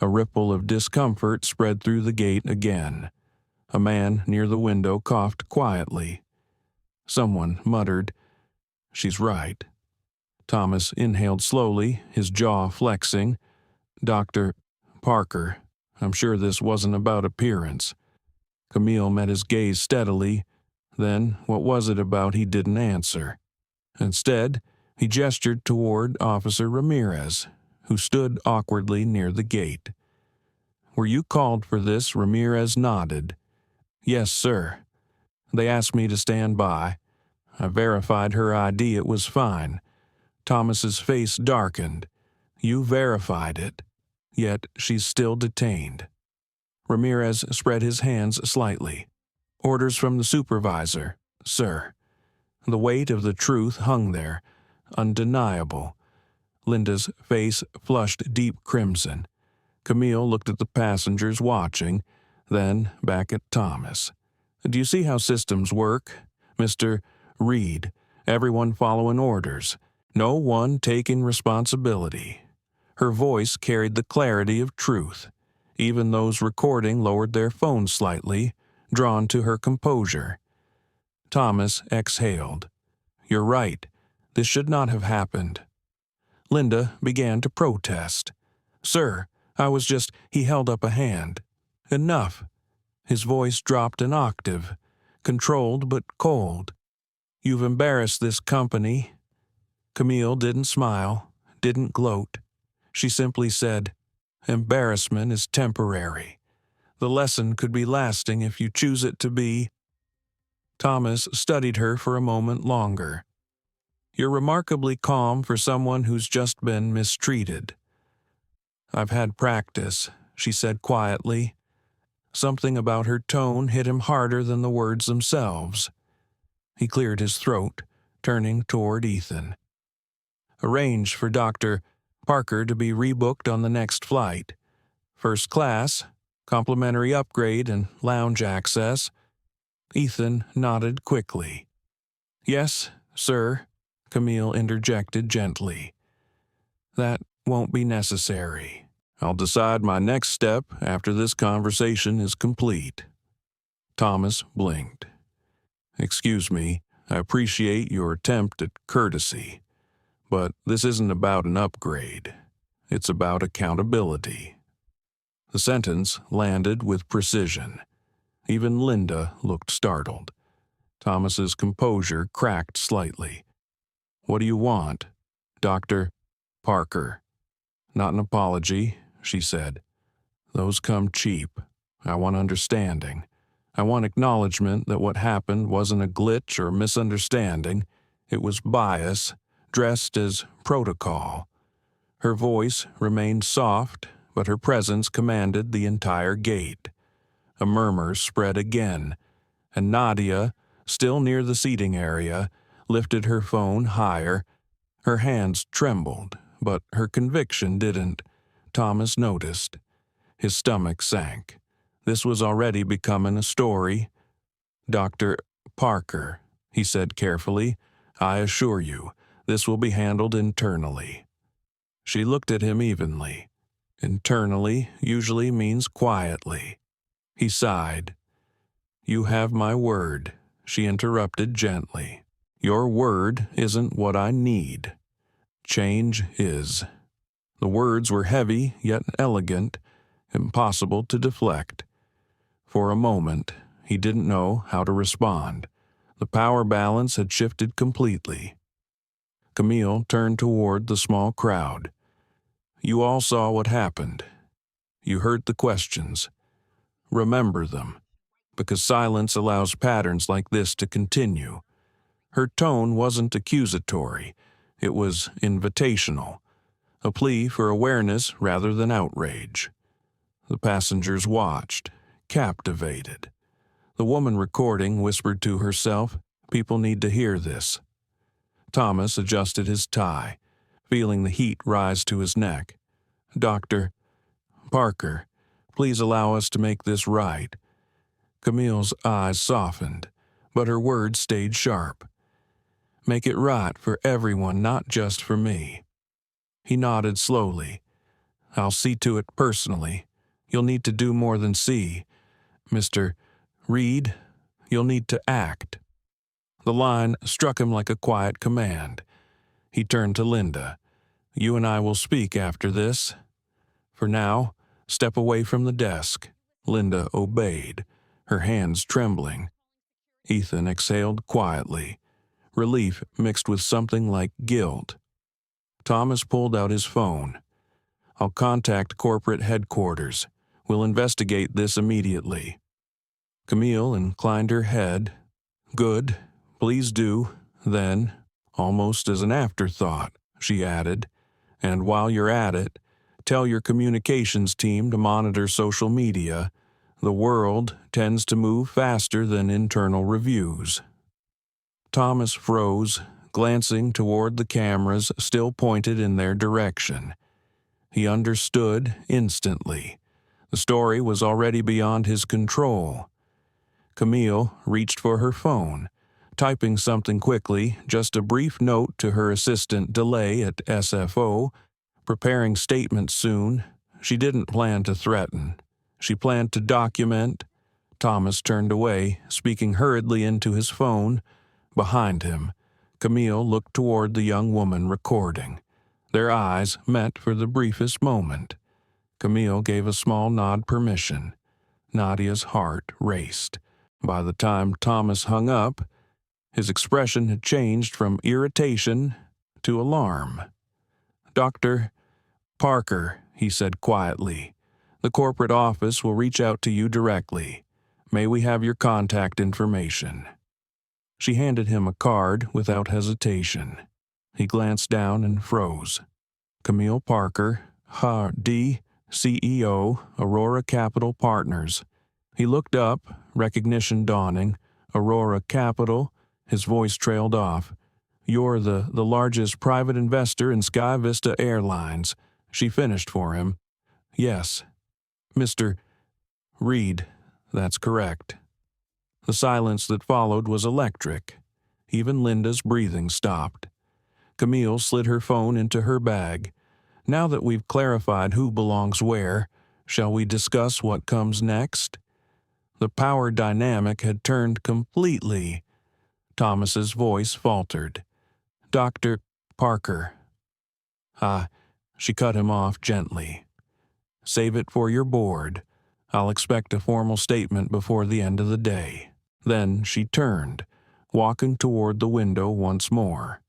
Speaker 1: A ripple of discomfort spread through the gate again. A man near the window coughed quietly. Someone muttered, "She's right." Thomas inhaled slowly, his jaw flexing. Dr. Parker, I'm sure this wasn't about appearance. Camille met his gaze steadily. Then, what was it about he didn't answer? Instead, he gestured toward Officer Ramirez, who stood awkwardly near the gate. Were you called for this? Ramirez nodded. Yes, sir. They asked me to stand by. I verified her ID. It was fine. Thomas's face darkened. You verified it. Yet she's still detained. Ramirez spread his hands slightly. Orders from the supervisor, sir. The weight of the truth hung there, undeniable. Linda's face flushed deep crimson. Camille looked at the passengers watching, then back at Thomas. Do you see how systems work? Mr. Reed, everyone following orders. No one taking responsibility. Her voice carried the clarity of truth. Even those recording lowered their phones slightly, drawn to her composure. Thomas exhaled. You're right. This should not have happened. Linda began to protest. Sir, He held up a hand. Enough. His voice dropped an octave, controlled but cold. You've embarrassed this company. Camille didn't smile, didn't gloat. She simply said, embarrassment is temporary. The lesson could be lasting if you choose it to be. Thomas studied her for a moment longer. You're remarkably calm for someone who's just been mistreated. I've had practice, she said quietly. Something about her tone hit him harder than the words themselves. He cleared his throat, turning toward Ethan. Arrange for Dr. Parker to be rebooked on the next flight. First class, complimentary upgrade and lounge access. Ethan nodded quickly. Yes, sir, Camille interjected gently. That won't be necessary. I'll decide my next step after this conversation is complete. Thomas blinked. Excuse me, I appreciate your attempt at courtesy, but this isn't about an upgrade. It's about accountability. The sentence landed with precision. Even Linda looked startled. Thomas's composure cracked slightly. What do you want? Dr. Parker. Not an apology, she said. Those come cheap. I want understanding. I want acknowledgement that what happened wasn't a glitch or misunderstanding. It was bias, dressed as protocol. Her voice remained soft, but her presence commanded the entire gate. A murmur spread again, and Nadia, still near the seating area, lifted her phone higher. Her hands trembled, but her conviction didn't. Thomas noticed. His stomach sank. This was already becoming a story. Dr. Parker, he said carefully, I assure you, this will be handled internally. She looked at him evenly. Internally usually means quietly. He sighed. You have my word, she interrupted gently. Your word isn't what I need. Change is. The words were heavy yet elegant, impossible to deflect. For a moment, he didn't know how to respond. The power balance had shifted completely. Camille turned toward the small crowd. You all saw what happened. You heard the questions. Remember them, because silence allows patterns like this to continue. Her tone wasn't accusatory. It was invitational, a plea for awareness rather than outrage. The passengers watched, captivated. The woman recording whispered to herself, "People need to hear this." Thomas adjusted his tie, feeling the heat rise to his neck. "Dr. Parker, please allow us to make this right." Camille's eyes softened, but her words stayed sharp. "Make it right for everyone, not just for me." He nodded slowly. "I'll see to it personally. You'll need to do more than see. Mr. Reed, you'll need to act." The line struck him like a quiet command. He turned to Linda. "You and I will speak after this. For now, step away from the desk." Linda obeyed, her hands trembling. Ethan exhaled quietly, relief mixed with something like guilt. Thomas pulled out his phone. "I'll contact corporate headquarters. We'll investigate this immediately." Camille inclined her head. "Good, please do." Then, almost as an afterthought, she added, "And while you're at it, tell your communications team to monitor social media. The world tends to move faster than internal reviews." Thomas froze, glancing toward the cameras still pointed in their direction. He understood instantly. The story was already beyond his control. Camille reached for her phone, typing something quickly, just a brief note to her assistant Delay at SFO, preparing statements soon. She didn't plan to threaten. She planned to document. Thomas turned away, speaking hurriedly into his phone. Behind him, Camille looked toward the young woman recording. Their eyes met for the briefest moment. Camille gave a small nod permission. Nadia's heart raced. By the time Thomas hung up, his expression had changed from irritation to alarm. "Dr. Parker," he said quietly, "the corporate office will reach out to you directly. May we have your contact information?" She handed him a card without hesitation. He glanced down and froze. Camille Parker, D, CEO, Aurora Capital Partners. He looked up, recognition dawning. Aurora Capital. His voice trailed off. "You're the largest private investor in Sky Vista Airlines." She finished for him. "Yes. Mr. Reed, that's correct." The silence that followed was electric. Even Linda's breathing stopped. Camille slid her phone into her bag. "Now that we've clarified who belongs where, shall we discuss what comes next?" The power dynamic had turned completely. Thomas's voice faltered. "Dr. Parker." She cut him off gently. "Save it for your board. I'll expect a formal statement before the end of the day." Then she turned, walking toward the window once more,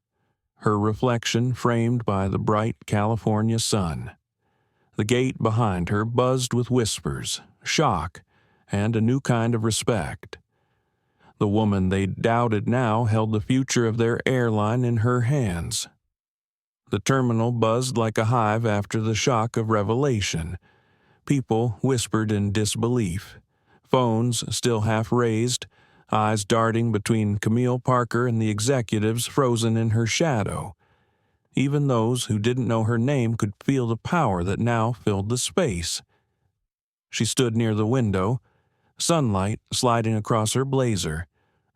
Speaker 1: her reflection framed by the bright California sun. The gate behind her buzzed with whispers, shock, and a new kind of respect. The woman they doubted now held the future of their airline in her hands. The terminal buzzed like a hive after the shock of revelation. People whispered in disbelief, phones still half raised, eyes darting between Camille Parker and the executives frozen in her shadow. Even those who didn't know her name could feel the power that now filled the space. She stood near the window, sunlight sliding across her blazer,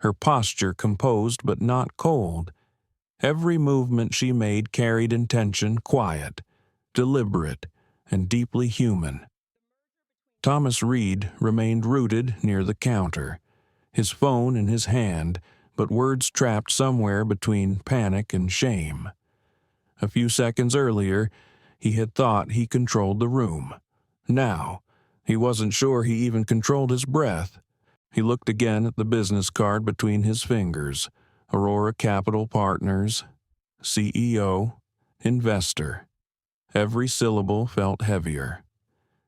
Speaker 1: her posture composed but not cold. Every movement she made carried intention, quiet, deliberate, and deeply human. Thomas Reed remained rooted near the counter, his phone in his hand, but words trapped somewhere between panic and shame. A few seconds earlier, he had thought he controlled the room. Now, He wasn't sure he even controlled his breath. He looked again at the business card between his fingers. Aurora Capital Partners, CEO, investor. Every syllable felt heavier.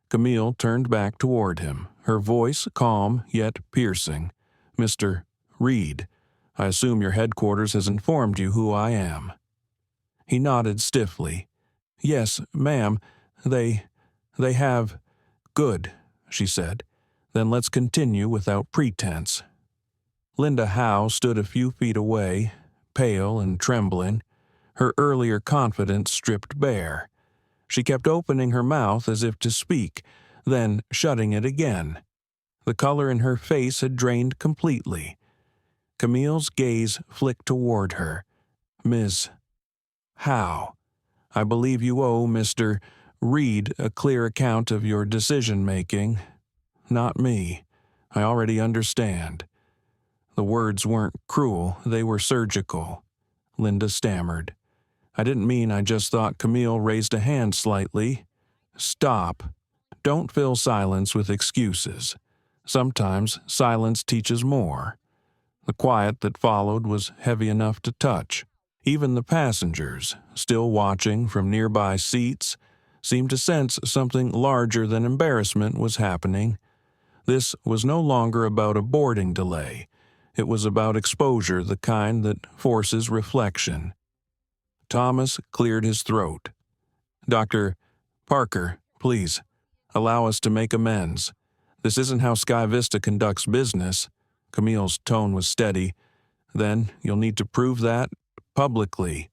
Speaker 1: Camille turned back toward him, her voice calm yet piercing. "Mr. Reed, I assume your headquarters has informed you who I am." He nodded stiffly. "Yes, ma'am, they have." "Good," she said. "Then let's continue without pretense." Linda Howe stood a few feet away, pale and trembling, her earlier confidence stripped bare. She kept opening her mouth as if to speak, then shutting it again. The color in her face had drained completely. Camille's gaze flicked toward her. "Ms. Howe, I believe you owe Mr. Reed a clear account of your decision-making. Not me. I already understand." The words weren't cruel, they were surgical. Linda stammered. "I didn't mean I just thought." Camille raised a hand slightly. "Stop. Don't fill silence with excuses. Sometimes silence teaches more." The quiet that followed was heavy enough to touch. Even the passengers, still watching from nearby seats, seemed to sense something larger than embarrassment was happening. This was no longer about a boarding delay. It was about exposure, the kind that forces reflection. Thomas cleared his throat. "Dr. Parker, please, allow us to make amends. This isn't how Sky Vista conducts business." Camille's tone was steady. "Then you'll need to prove that publicly."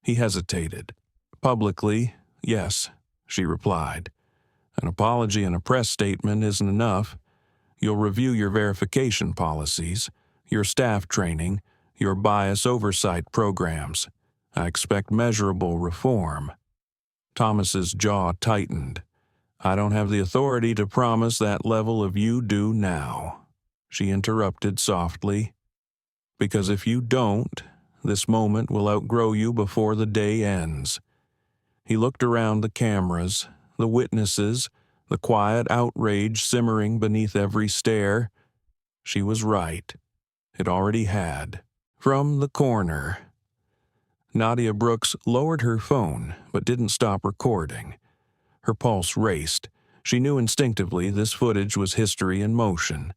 Speaker 1: He hesitated. "Publicly, yes," she replied. "An apology and a press statement isn't enough. You'll review your verification policies, your staff training, your bias oversight programs. I expect measurable reform." Thomas's jaw tightened. "I don't have the authority to promise that level of "you do" now," she interrupted softly. "Because if you don't, this moment will outgrow you before the day ends." He looked around the cameras, the witnesses, the quiet outrage simmering beneath every stare. She was right. It already had. From the corner. Nadia Brooks lowered her phone, but didn't stop recording. Her pulse raced. She knew instinctively this footage was history in motion.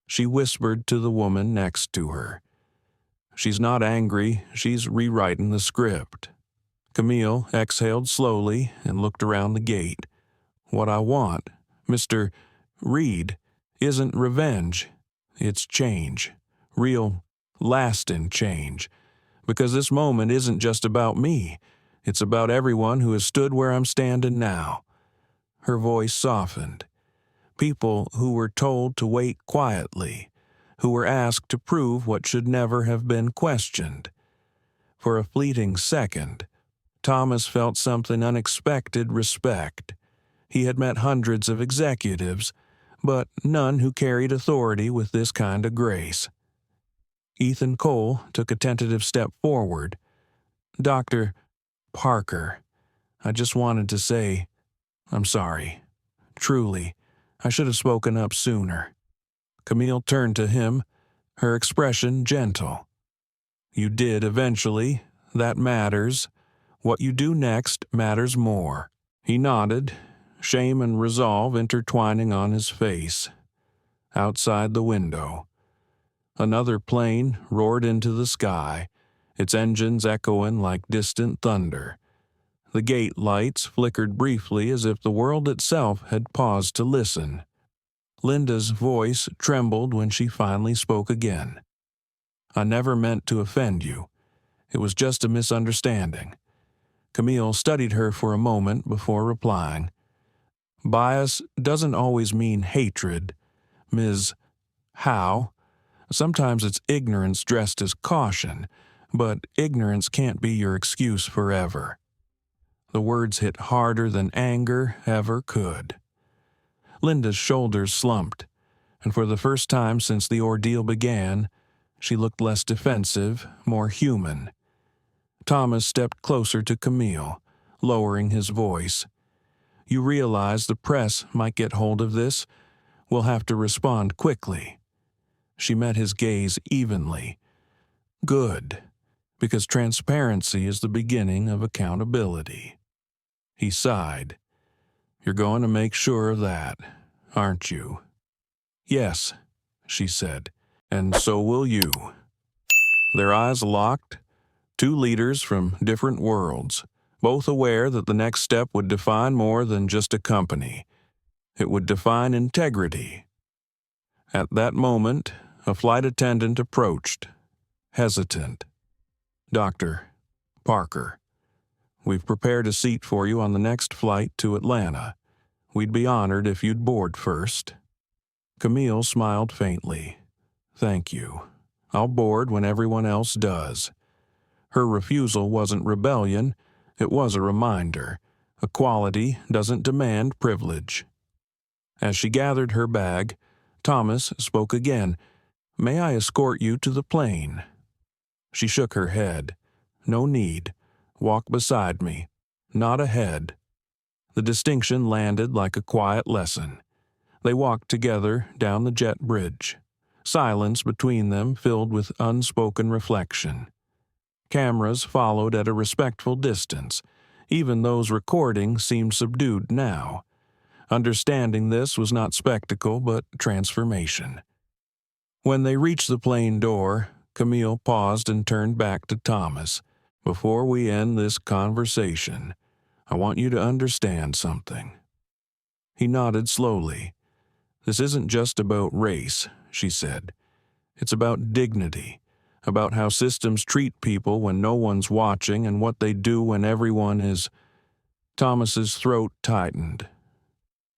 Speaker 1: She whispered to the woman next to her. "She's not angry, she's rewriting the script." Camille exhaled slowly and looked around the gate. "What I want, Mr. Reed, isn't revenge. It's change. Real, lasting change. Because this moment isn't just about me. It's about everyone who has stood where I'm standing now." Her voice softened. People who were told to wait quietly, who were asked to prove what should never have been questioned. For a fleeting second, Thomas felt something unexpected respect. He had met hundreds of executives, but none who carried authority with this kind of grace. Ethan Cole took a tentative step forward. "Dr. Parker, I just wanted to say, I'm sorry. Truly, I should have spoken up sooner." Camille turned to him, her expression gentle. "You did eventually. That matters. What you do next matters more." He nodded, shame and resolve intertwining on his face. Outside the window, another plane roared into the sky, its engines echoing like distant thunder. The gate lights flickered briefly as if the world itself had paused to listen. Linda's voice trembled when she finally spoke again. "I never meant to offend you. It was just a misunderstanding." Camille studied her for a moment before replying. "Bias doesn't always mean hatred, Ms. Howe. Sometimes it's ignorance dressed as caution, but ignorance can't be your excuse forever." The words hit harder than anger ever could. Linda's shoulders slumped, and for the first time since the ordeal began, she looked less defensive, more human. Thomas stepped closer to Camille, lowering his voice. You realize the press might get hold of this. We'll have to respond quickly." She met his gaze evenly. "Good, because transparency is the beginning of accountability." He sighed. "You're going to make sure of that, aren't you?" "Yes," she said, "and so will you." Their eyes locked, two leaders from different worlds, both aware that the next step would define more than just a company. It would define integrity. At that moment, a flight attendant approached, hesitant. "Dr. Parker, we've prepared a seat for you on the next flight to Atlanta. We'd be honored if you'd board first." Camille smiled faintly. "Thank you. I'll board when everyone else does." Her refusal wasn't rebellion, it was a reminder. Equality doesn't demand privilege. As she gathered her bag, Thomas spoke again. "May I escort you to the plane?" She shook her head. "No need. Walk beside me. Not ahead." The distinction landed like a quiet lesson. They walked together down the jet bridge. Silence between them filled with unspoken reflection. Cameras followed at a respectful distance. Even those recording seemed subdued now. Understanding this was not spectacle, but transformation. When they reached the plane door, Camille paused and turned back to Thomas. "Before we end this conversation, I want you to understand something." He nodded slowly. "This isn't just about race," she said. "It's about dignity, about how systems treat people when no one's watching and what they do when everyone is." Thomas's throat tightened.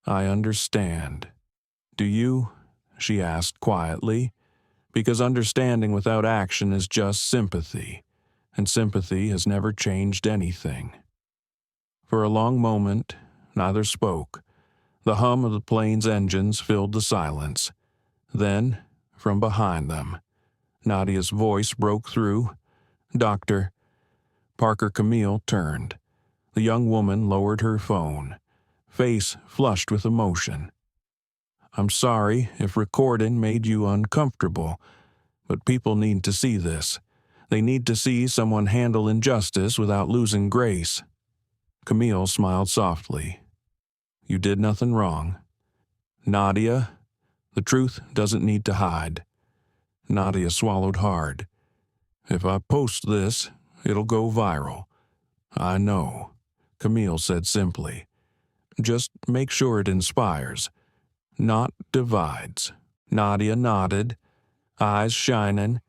Speaker 1: "I understand." "Do you?" she asked quietly. "Because understanding without action is just sympathy, and sympathy has never changed anything." For a long moment, neither spoke. The hum of the plane's engines filled the silence. Then, from behind them, Nadia's voice broke through. "Doctor." Parker Camille turned. The young woman lowered her phone, face flushed with emotion. "I'm sorry if recording made you uncomfortable, but people need to see this. They need to see someone handle injustice without losing grace." Camille smiled softly. "You did nothing wrong. Nadia, the truth doesn't need to hide." Nadia swallowed hard. "If I post this, it'll go viral." "I know," Camille said simply. "Just make sure it inspires, not divides." Nadia nodded, eyes shining.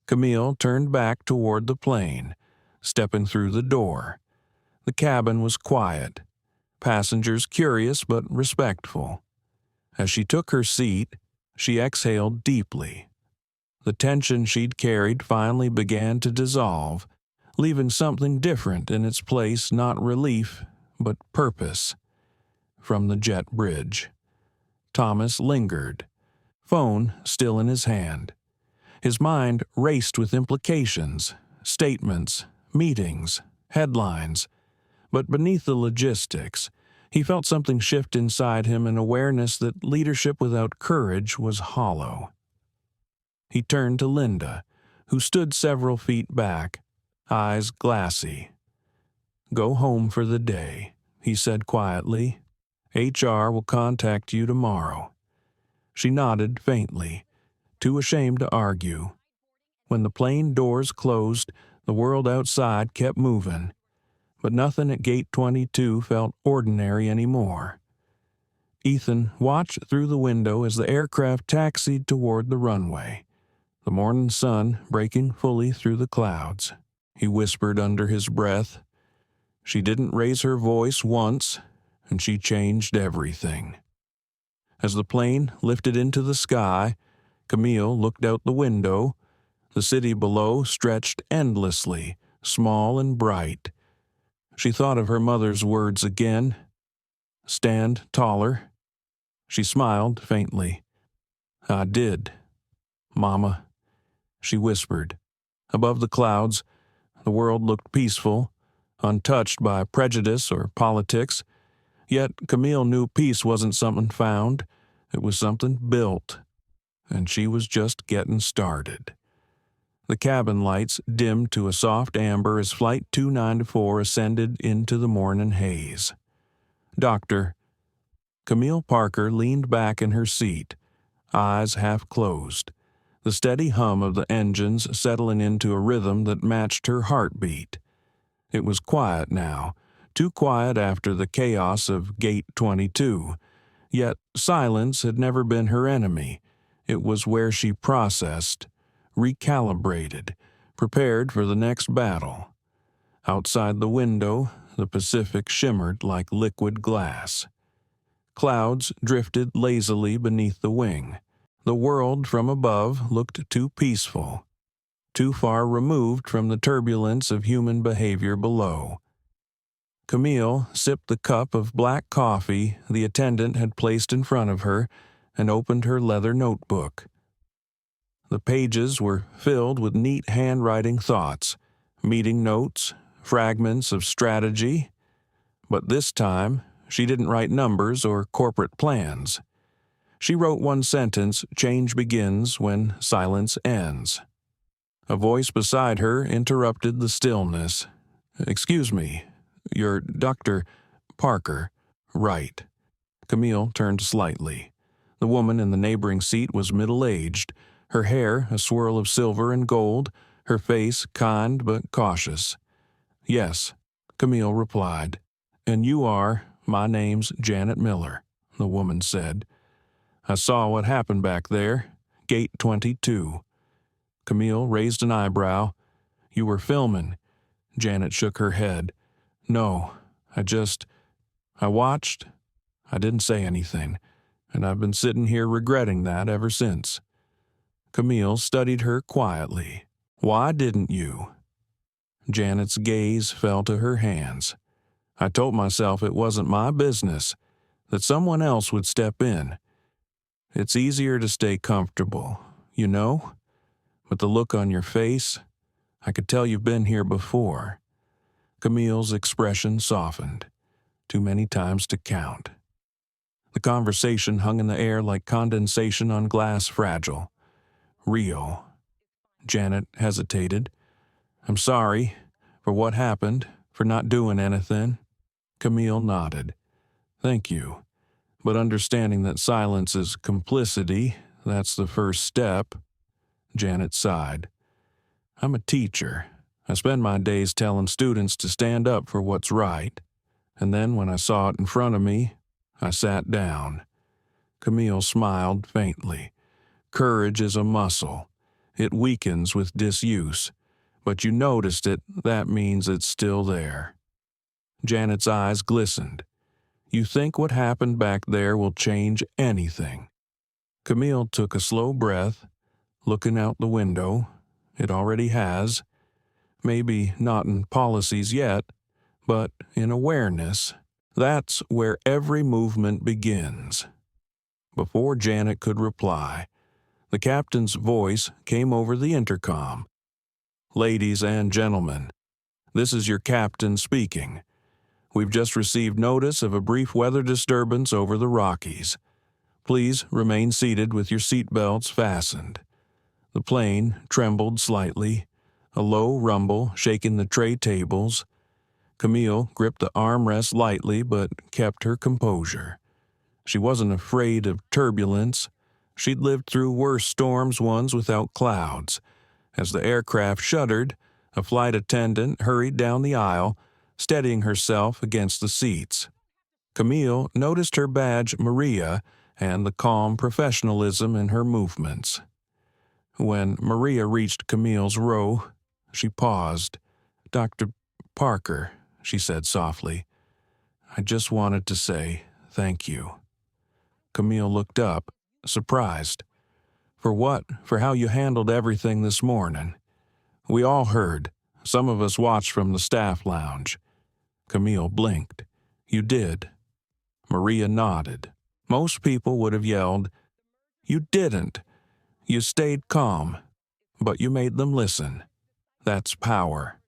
Speaker 1: Camille turned back toward the plane, stepping through the door. The cabin was quiet, passengers curious but respectful. As she took her seat, she exhaled deeply. The tension she'd carried finally began to dissolve, leaving something different in its place, not relief, but purpose. From the jet bridge, Thomas lingered, phone still in his hand. His mind raced with implications, statements, meetings, headlines. But beneath the logistics, he felt something shift inside him, an awareness that leadership without courage was hollow. He turned to Linda, who stood several feet back, eyes glassy. "Go home for the day," he said quietly. "HR will contact you tomorrow." She nodded faintly, too ashamed to argue. When the plane doors closed, the world outside kept moving. But nothing at Gate 22 felt ordinary anymore. Ethan watched through the window as the aircraft taxied toward the runway, the morning sun breaking fully through the clouds. He whispered under his breath. She didn't raise her voice once, and she changed everything. As the plane lifted into the sky, Camille looked out the window. The city below stretched endlessly, small and bright. She thought of her mother's words again. "Stand taller." She smiled faintly. "I did, Mama," she whispered. Above the clouds, the world looked peaceful, untouched by prejudice or politics. Yet Camille knew peace wasn't something found. It was something built. And she was just getting started. The cabin lights dimmed to a soft amber as Flight 294 ascended into the morning haze. Doctor. Camille Parker leaned back in her seat, eyes half closed, the steady hum of the engines settling into a rhythm that matched her heartbeat. It was quiet now, too quiet after the chaos of Gate 22. Yet silence had never been her enemy. It was where she processed, recalibrated, prepared for the next battle. Outside the window, the Pacific shimmered like liquid glass. Clouds drifted lazily beneath the wing. The world from above looked too peaceful, too far removed from the turbulence of human behavior below. Camille sipped the cup of black coffee the attendant had placed in front of her and opened her leather notebook. The pages were filled with neat handwriting thoughts, meeting notes, fragments of strategy. But this time, she didn't write numbers or corporate plans. She wrote one sentence: change begins when silence ends. A voice beside her interrupted the stillness. "Excuse me, you're Dr. Parker, right?" Camille turned slightly. The woman in the neighboring seat was middle-aged, her hair a swirl of silver and gold, her face kind but cautious. "Yes," Camille replied. "And you are—" "My name's Janet Miller," the woman said. "I saw what happened back there, Gate 22. Camille raised an eyebrow. "You were filming." Janet shook her head. "No, I watched. I didn't say anything, and I've been sitting here regretting that ever since." Camille studied her quietly. "Why didn't you?" Janet's gaze fell to her hands. "I told myself it wasn't my business, that someone else would step in. It's easier to stay comfortable, you know? But the look on your face, I could tell you've been here before." Camille's expression softened. Too many times to count. The conversation hung in the air like condensation on glass fragile. Real. Janet hesitated. "I'm sorry for what happened, for not doing anything." Camille nodded. "Thank you. But understanding that silence is complicity, that's the first step." Janet sighed. "I'm a teacher. I spend my days telling students to stand up for what's right. And then when I saw it in front of me, I sat down." Camille smiled faintly. "Courage is a muscle. It weakens with disuse. But you noticed it, that means it's still there." Janet's eyes glistened. "You think what happened back there will change anything?" Camille took a slow breath, looking out the window. "It already has. Maybe not in policies yet, but in awareness. That's where every movement begins." Before Janet could reply, the captain's voice came over the intercom. "Ladies and gentlemen, this is your captain speaking. We've just received notice of a brief weather disturbance over the Rockies. Please remain seated with your seatbelts fastened." The plane trembled slightly, a low rumble shaking the tray tables. Camille gripped the armrest lightly but kept her composure. She wasn't afraid of turbulence. She'd lived through worse storms, ones without clouds. As the aircraft shuddered, a flight attendant hurried down the aisle, steadying herself against the seats. Camille noticed her badge Maria and the calm professionalism in her movements. When Maria reached Camille's row, she paused. "Dr. Parker," she said softly, "I just wanted to say thank you." Camille looked up, surprised. "For what? For how you handled everything this morning. We all heard. Some of us watched from the staff lounge." Camille blinked. "You did." Maria nodded. "Most people would have yelled. You didn't. You stayed calm, but you made them listen. That's power."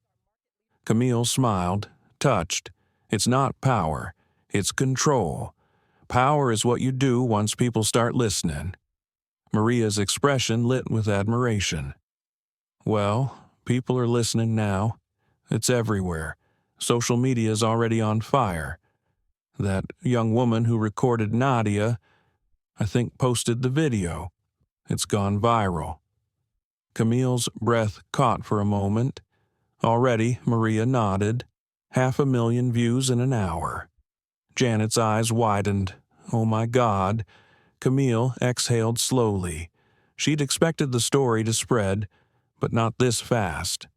Speaker 1: Camille smiled, touched. "It's not power. It's control. Power is what you do once people start listening." Maria's expression lit with admiration. "Well, people are listening now. It's everywhere. Social media is already on fire. That young woman who recorded Nadia, I think, posted the video. It's gone viral." Camille's breath caught for a moment. Already, Maria nodded. 500,000 views in an hour. Janet's eyes widened. "Oh my God." Camille exhaled slowly. She'd expected the story to spread, but not this fast.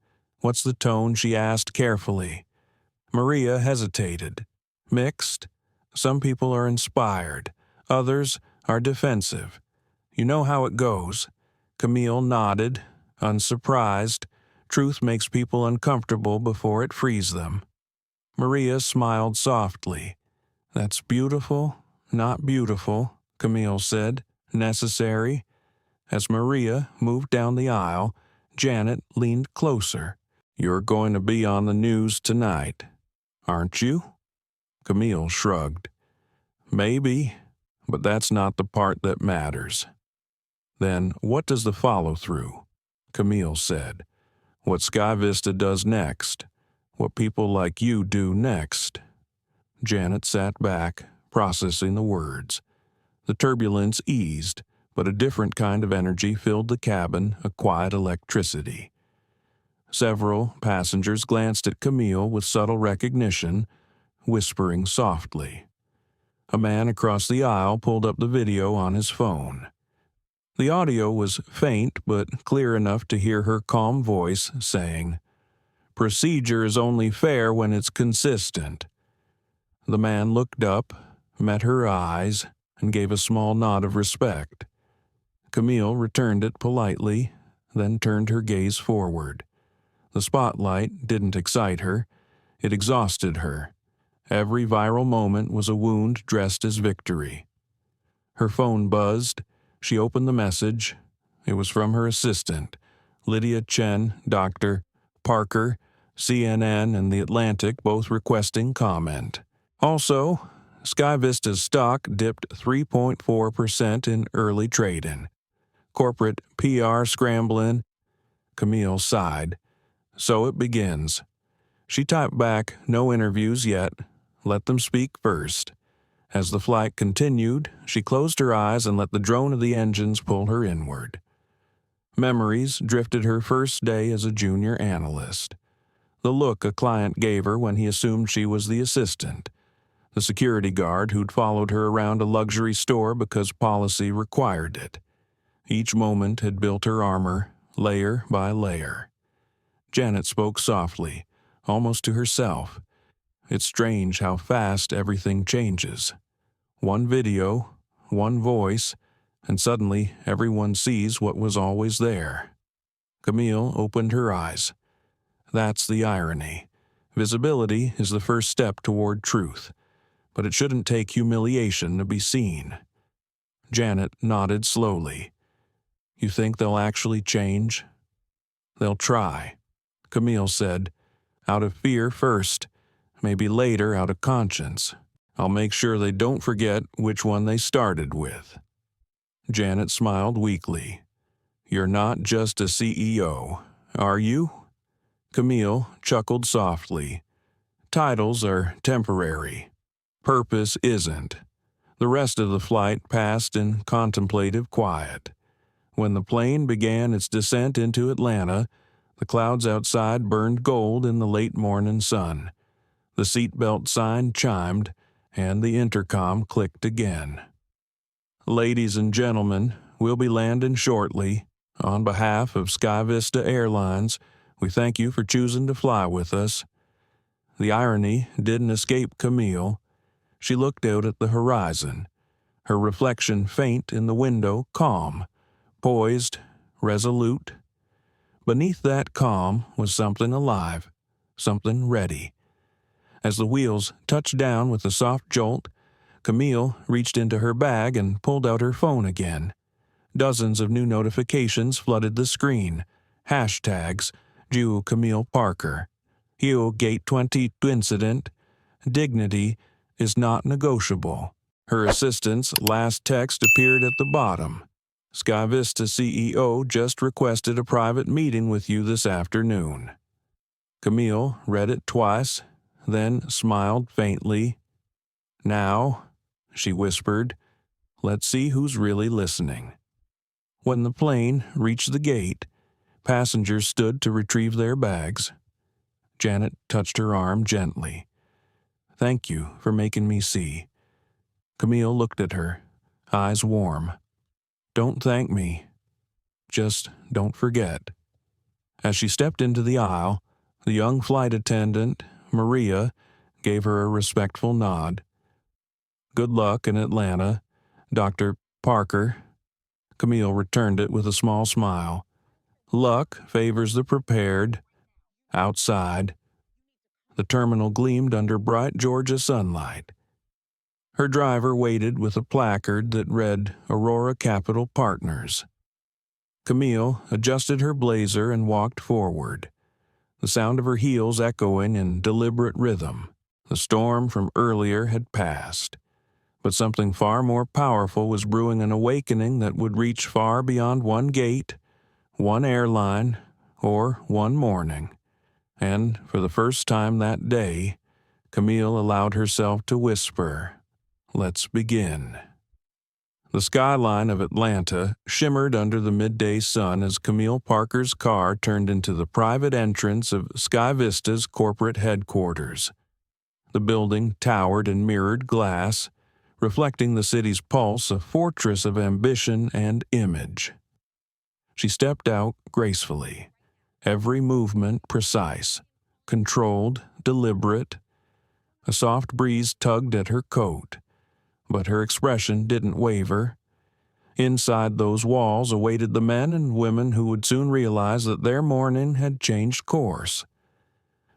Speaker 1: "What's the tone?" she asked carefully. Maria hesitated. "Mixed. Some people are inspired. Others are defensive. You know how it goes." Camille nodded, unsurprised. Truth makes people uncomfortable before it frees them. Maria smiled softly. "That's beautiful, not beautiful," Camille said. "Necessary." As Maria moved down the aisle, Janet leaned closer. "You're going to be on the news tonight, aren't you?" Camille shrugged. "Maybe, but that's not the part that matters." "Then what does the follow-through?" Camille said. "What Sky Vista does next. What people like you do next." Janet sat back, processing the words. The turbulence eased, but a different kind of energy filled the cabin, a quiet electricity. Several passengers glanced at Camille with subtle recognition, whispering softly. A man across the aisle pulled up the video on his phone. The audio was faint but clear enough to hear her calm voice saying, "Procedure is only fair when it's consistent." The man looked up, met her eyes, and gave a small nod of respect. Camille returned it politely, then turned her gaze forward. The spotlight didn't excite her. It exhausted her. Every viral moment was a wound dressed as victory. Her phone buzzed. She opened the message. It was from her assistant, Lydia Chen, Dr. Parker, CNN and The Atlantic both requesting comment. Also, Sky Vista's stock dipped 3.4% in early trading. Corporate PR scrambling. Camille sighed. So it begins. She typed back, "No interviews yet. Let them speak first." As the flight continued, she closed her eyes and let the drone of the engines pull her inward. Memories drifted her first day as a junior analyst. The look a client gave her when he assumed she was the assistant. The security guard who'd followed her around a luxury store because policy required it. Each moment had built her armor, layer by layer. Janet spoke softly, almost to herself. It's strange how fast everything changes. One video, one voice, and suddenly everyone sees what was always there. Camille opened her eyes. That's the irony. Visibility is the first step toward truth, but it shouldn't take humiliation to be seen. Janet nodded slowly. "You think they'll actually change?" "They'll try," Camille said. "Out of fear first, maybe later out of conscience. I'll make sure they don't forget which one they started with." Janet smiled weakly. "You're not just a CEO, are you?" Camille chuckled softly. "Titles are temporary. Purpose isn't." The rest of the flight passed in contemplative quiet. When the plane began its descent into Atlanta, the clouds outside burned gold in the late morning sun. The seatbelt sign chimed, and the intercom clicked again. "Ladies and gentlemen, we'll be landing shortly. On behalf of Sky Vista Airlines, we thank you for choosing to fly with us." The irony didn't escape Camille. She looked out at the horizon, her reflection faint in the window, calm, poised, resolute. Beneath that calm was something alive, something ready. As the wheels touched down with a soft jolt, Camille reached into her bag and pulled out her phone again. Dozens of new notifications flooded the screen. Hashtags, Camille Parker, Hugh Gate 20 incident, dignity, is not negotiable. Her assistant's last text appeared at the bottom. Sky Vista CEO just requested a private meeting with you this afternoon. Camille read it twice, then smiled faintly. Now, she whispered, let's see who's really listening. When the plane reached the gate, passengers stood to retrieve their bags. Janet touched her arm gently. Thank you for making me see. Camille looked at her, eyes warm. Don't thank me. Just don't forget. As she stepped into the aisle, the young flight attendant, Maria, gave her a respectful nod. Good luck in Atlanta, Dr. Parker. Camille returned it with a small smile. Luck favors the prepared. Outside, the terminal gleamed under bright Georgia sunlight. Her driver waited with a placard that read Aurora Capital Partners. Camille adjusted her blazer and walked forward, the sound of her heels echoing in deliberate rhythm. The storm from earlier had passed, but something far more powerful was brewing, an awakening that would reach far beyond one gate, one airline, or one morning. And for the first time that day, Camille allowed herself to whisper, let's begin. The skyline of Atlanta shimmered under the midday sun as Camille Parker's car turned into the private entrance of Sky Vista's corporate headquarters. The building towered in mirrored glass, reflecting the city's pulse, a fortress of ambition and image. She stepped out gracefully, every movement precise, controlled, deliberate. A soft breeze tugged at her coat, but her expression didn't waver. Inside those walls awaited the men and women who would soon realize that their morning had changed course.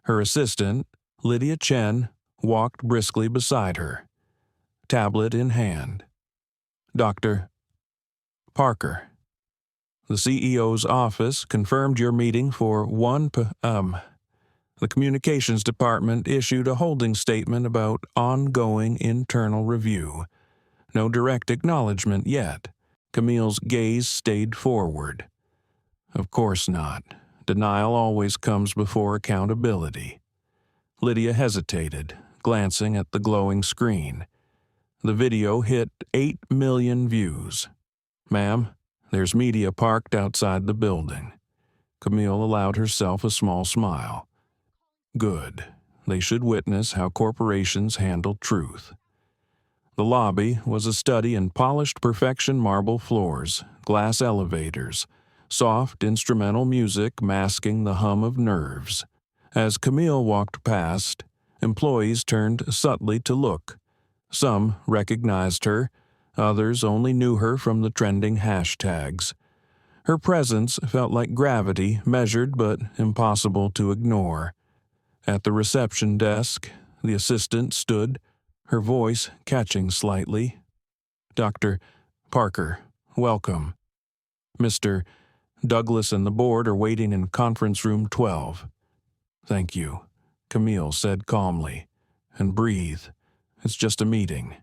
Speaker 1: Her assistant, Lydia Chen, walked briskly beside her, tablet in hand. Dr. Parker. The CEO's office confirmed your meeting for 1 p.m. The communications department issued a holding statement about ongoing internal review. No direct acknowledgement yet. Camille's gaze stayed forward. Of course not. Denial always comes before accountability. Lydia hesitated, glancing at the glowing screen. The video hit 8 million views. Ma'am, there's media parked outside the building. Camille allowed herself a small smile. Good. They should witness how corporations handle truth. The lobby was a study in polished perfection, marble floors, glass elevators, soft instrumental music masking the hum of nerves. As Camille walked past, employees turned subtly to look. Some recognized her, others only knew her from the trending hashtags. Her presence felt like gravity, measured but impossible to ignore. At the reception desk, the assistant stood, her voice catching slightly. Dr. Parker, welcome. Mr. Douglas and the board are waiting in conference room 12. Thank you, Camille said calmly. And breathe. It's just a meeting.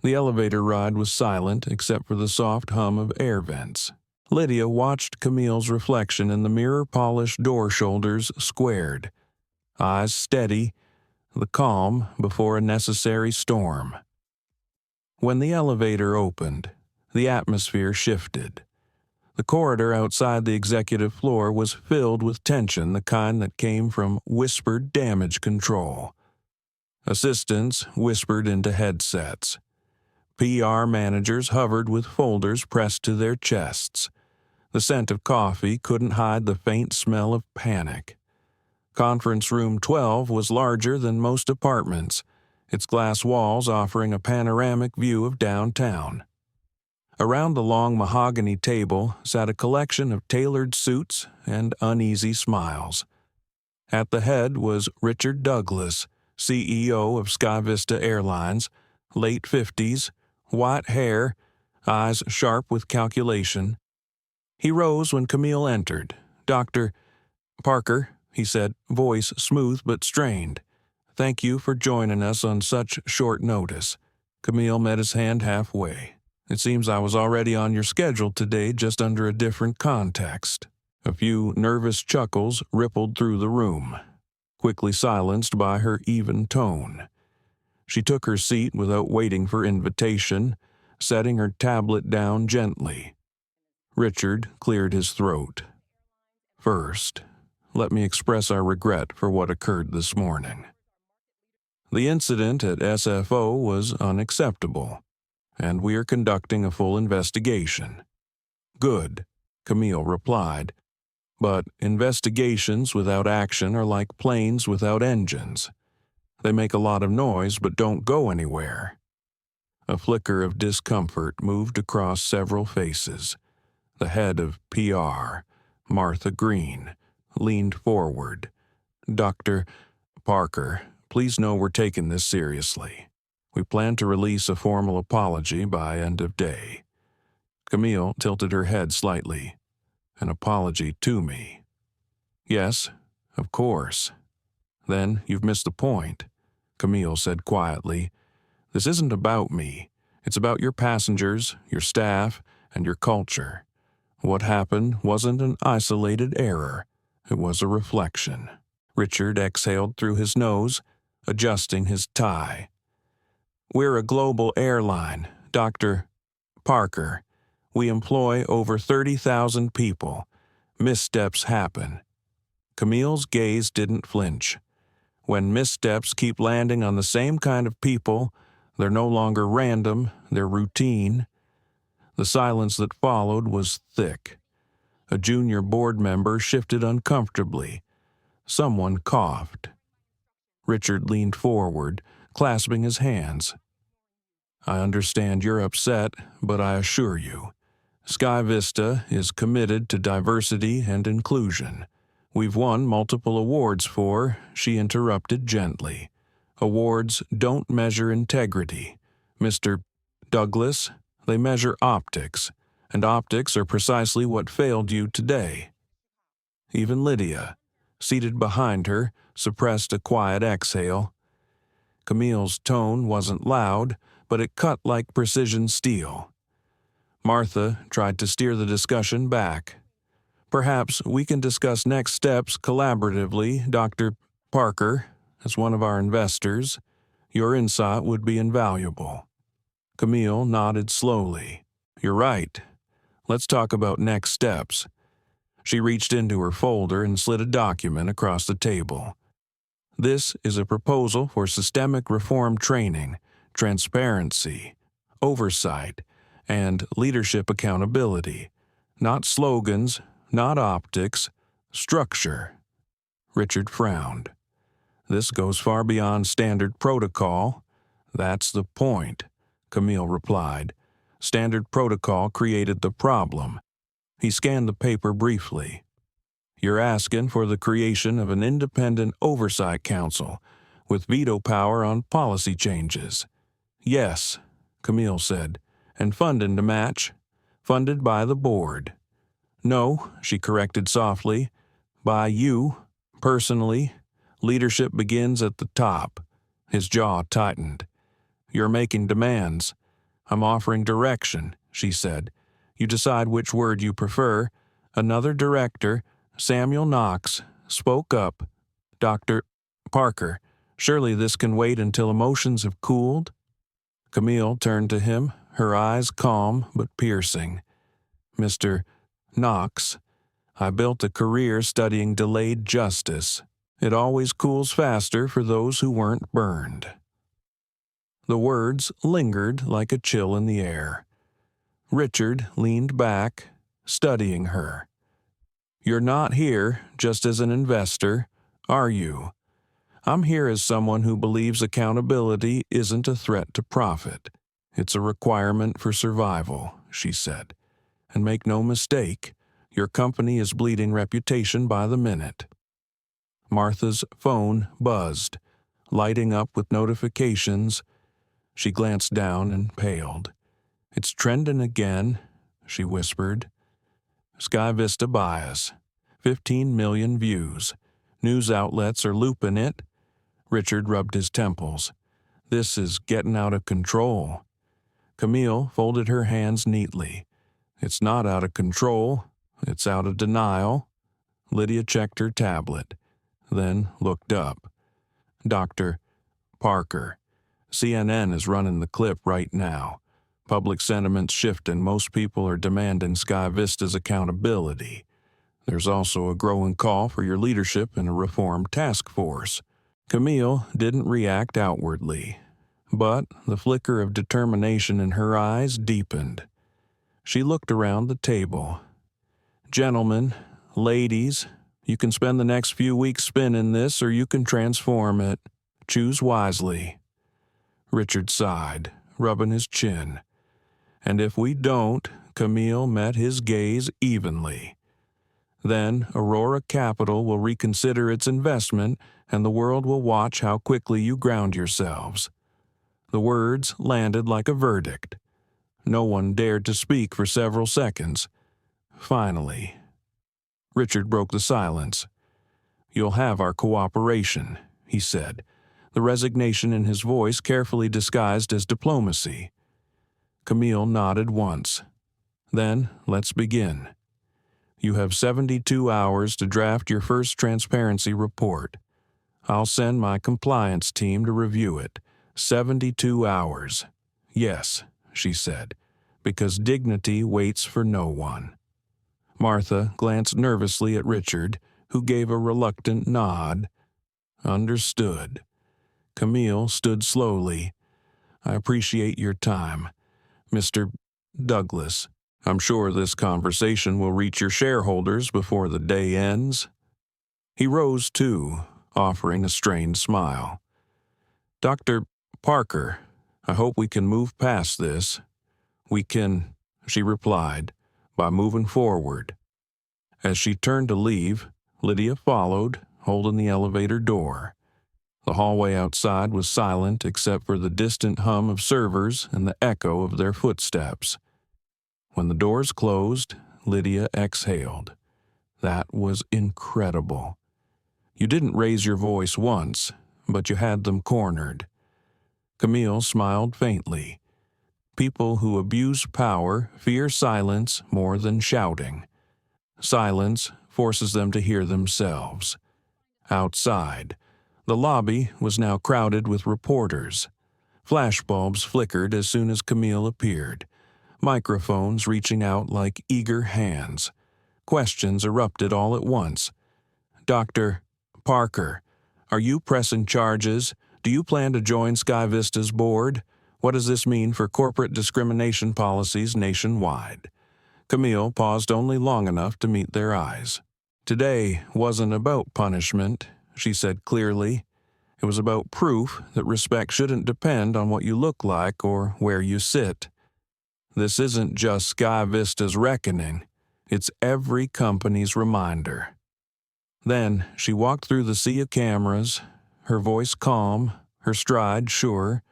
Speaker 1: The elevator ride was silent except for the soft hum of air vents. Lydia watched Camille's reflection in the mirror-polished door shoulders squared. Eyes steady, the calm before a necessary storm. When the elevator opened, the atmosphere shifted. The corridor outside the executive floor was filled with tension, the kind that came from whispered damage control. Assistants whispered into headsets. PR managers hovered with folders pressed to their chests. The scent of coffee couldn't hide the faint smell of panic. Conference room 12 was larger than most apartments, its glass walls offering a panoramic view of downtown. Around the long mahogany table sat a collection of tailored suits and uneasy smiles. At the head was Richard Douglas, CEO of Sky Vista Airlines, late 50s, white hair, eyes sharp with calculation. He rose when Camille entered. Dr. Parker, he said, voice smooth but strained. Thank you for joining us on such short notice. Camille met his hand halfway. It seems I was already on your schedule today, just under a different context. A few nervous chuckles rippled through the room, quickly silenced by her even tone. She took her seat without waiting for invitation, setting her tablet down gently. Richard cleared his throat. First, let me express our regret for what occurred this morning. The incident at SFO was unacceptable, and we are conducting a full investigation. Good, Camille replied, but investigations without action are like planes without engines. They make a lot of noise but don't go anywhere. A flicker of discomfort moved across several faces. The head of PR, Martha Green, leaned forward. Dr. Parker, please know we're taking this seriously. We plan to release a formal apology by end of day. Camille tilted her head slightly. An apology to me. Yes, of course. Then you've missed the point, Camille said quietly. This isn't about me. It's about your passengers, your staff, and your culture. What happened wasn't an isolated error. It was a reflection. Richard exhaled through his nose, adjusting his tie. We're a global airline, Dr. Parker. We employ over 30,000 people. Missteps happen. Camille's gaze didn't flinch. When missteps keep landing on the same kind of people, they're no longer random, they're routine. The silence that followed was thick. A junior board member shifted uncomfortably. Someone coughed. Richard leaned forward, clasping his hands. I understand you're upset, but I assure you, Sky Vista is committed to diversity and inclusion. We've won multiple awards for, she interrupted gently. Awards don't measure integrity. Mr. Douglas, they measure optics, and optics are precisely what failed you today. Even Lydia, seated behind her, suppressed a quiet exhale. Camille's tone wasn't loud, but it cut like precision steel. Martha tried to steer the discussion back. Perhaps we can discuss next steps collaboratively, Dr. Parker, as one of our investors. Your insight would be invaluable. Camille nodded slowly. You're right. Let's talk about next steps. She reached into her folder and slid a document across the table. This is a proposal for systemic reform training, transparency, oversight, and leadership accountability. Not slogans, not optics, structure. Richard frowned. This goes far beyond standard protocol. That's the point, Camille replied. Standard protocol created the problem. He scanned the paper briefly. You're asking for the creation of an independent oversight council with veto power on policy changes. Yes, Camille said, and funding to match. Funded by the board. No, she corrected softly, by you, personally. Leadership begins at the top. His jaw tightened. You're making demands. I'm offering direction, she said. You decide which word you prefer. Another director, Samuel Knox, spoke up. Dr. Parker, surely this can wait until emotions have cooled? Camille turned to him, her eyes calm but piercing. Mr. Knox, I built a career studying delayed justice. It always cools faster for those who weren't burned. The words lingered like a chill in the air. Richard leaned back, studying her. You're not here just as an investor, are you? I'm here as someone who believes accountability isn't a threat to profit. It's a requirement for survival, she said. And make no mistake, your company is bleeding reputation by the minute. Martha's phone buzzed, lighting up with notifications. She glanced down and paled. It's trending again, she whispered. Sky Vista bias. 15 million views. News outlets are looping it. Richard rubbed his temples. This is getting out of control. Camille folded her hands neatly. It's not out of control. It's out of denial. Lydia checked her tablet, then looked up. Dr. Parker. CNN is running the clip right now. Public sentiment's shifting. Most people are demanding Sky Vista's accountability. There's also a growing call for your leadership in a reform task force. Camille didn't react outwardly, but the flicker of determination in her eyes deepened. She looked around the table. Gentlemen, ladies, you can spend the next few weeks spinning this, or you can transform it. Choose wisely. Richard sighed, rubbing his chin. And if we don't, Camille met his gaze evenly. Then Aurora Capital will reconsider its investment, and the world will watch how quickly you ground yourselves. The words landed like a verdict. No one dared to speak for several seconds. Finally, Richard broke the silence. You'll have our cooperation, he said, the resignation in his voice carefully disguised as diplomacy. Camille nodded once. Then let's begin. You have 72 hours to draft your first transparency report. I'll send my compliance team to review it. 72 hours. Yes, she said, because dignity waits for no one. Martha glanced nervously at Richard, who gave a reluctant nod. Understood. Camille stood slowly. I appreciate your time, Mr. Douglas. I'm sure this conversation will reach your shareholders before the day ends. He rose too, offering a strained smile. Dr. Parker, I hope we can move past this. We can, she replied, by moving forward. As she turned to leave, Lydia followed, holding the elevator door. The hallway outside was silent except for the distant hum of servers and the echo of their footsteps. When the doors closed, Lydia exhaled. That was incredible. You didn't raise your voice once, but you had them cornered. Camille smiled faintly. People who abuse power fear silence more than shouting. Silence forces them to hear themselves. Outside, the lobby was now crowded with reporters. Flashbulbs flickered as soon as Camille appeared, microphones reaching out like eager hands. Questions erupted all at once. Dr. Parker, are you pressing charges? Do you plan to join Sky Vista's board? What does this mean for corporate discrimination policies nationwide? Camille paused only long enough to meet their eyes. Today wasn't about punishment, she said clearly. It was about proof that respect shouldn't depend on what you look like or where you sit. This isn't just Sky Vista's reckoning. It's every company's reminder. Then she walked through the sea of cameras, her voice calm, her stride sure.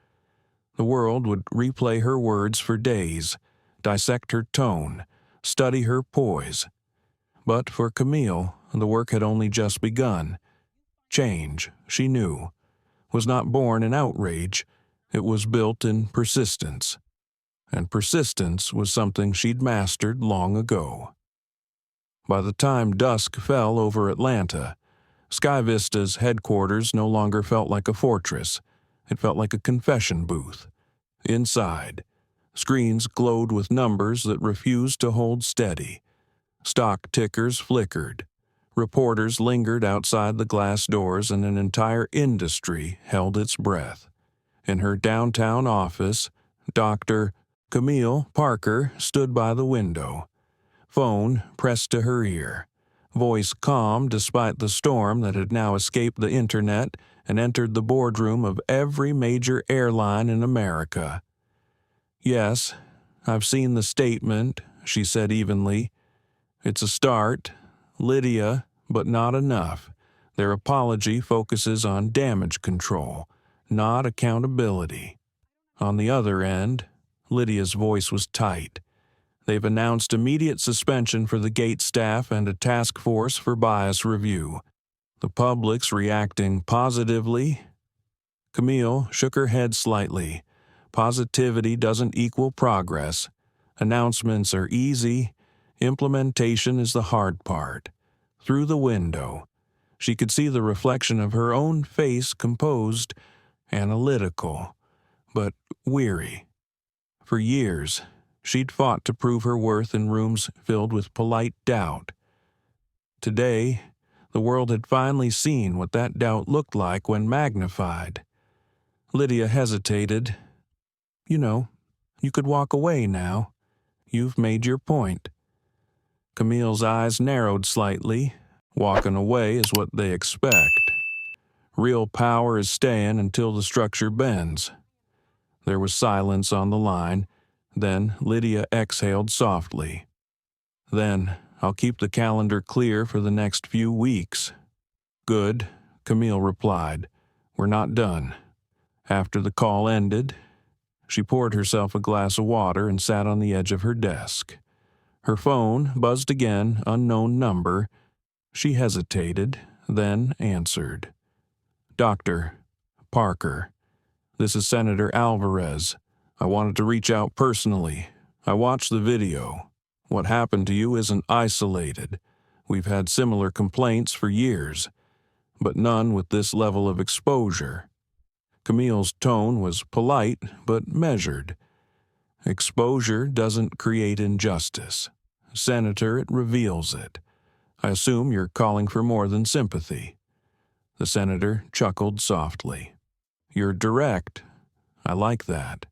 Speaker 1: The world would replay her words for days, dissect her tone, study her poise. But for Camille, the work had only just begun. Change, she knew, was not born in outrage. It was built in persistence. And persistence was something she'd mastered long ago. By the time dusk fell over Atlanta, Sky Vista's headquarters no longer felt like a fortress. It felt like a confession booth. Inside, screens glowed with numbers that refused to hold steady. Stock tickers flickered. Reporters lingered outside the glass doors, and an entire industry held its breath. In her downtown office, Dr. Camille Parker stood by the window, phone pressed to her ear, voice calm despite the storm that had now escaped the internet and entered the boardroom of every major airline in America. Yes, I've seen the statement, she said evenly. It's a start, Lydia, but not enough. Their apology focuses on damage control, not accountability. On the other end, Lydia's voice was tight. They've announced immediate suspension for the gate staff and a task force for bias review. The public's reacting positively, Camille shook her head slightly. Positivity doesn't equal progress. Announcements are easy. Implementation is the hard part. Through the window, she could see the reflection of her own face, composed, analytical, but weary. For years, she'd fought to prove her worth in rooms filled with polite doubt. Today, the world had finally seen what that doubt looked like when magnified. Lydia hesitated. You could walk away now. You've made your point. Camille's eyes narrowed slightly. Walking away is what they expect. Real power is staying until the structure bends. There was silence on the line. Then Lydia exhaled softly. Then I'll keep the calendar clear for the next few weeks. Good, Camille replied. We're not done. After the call ended, she poured herself a glass of water and sat on the edge of her desk. Her phone buzzed again, unknown number. She hesitated, then answered. Dr. Parker, this is Senator Alvarez. I wanted to reach out personally. I watched the video. What happened to you isn't isolated. We've had similar complaints for years, but none with this level of exposure. Camille's tone was polite but measured. Exposure doesn't create injustice. Senator, it reveals it. I assume you're calling for more than sympathy. The senator chuckled softly. You're direct. I like that.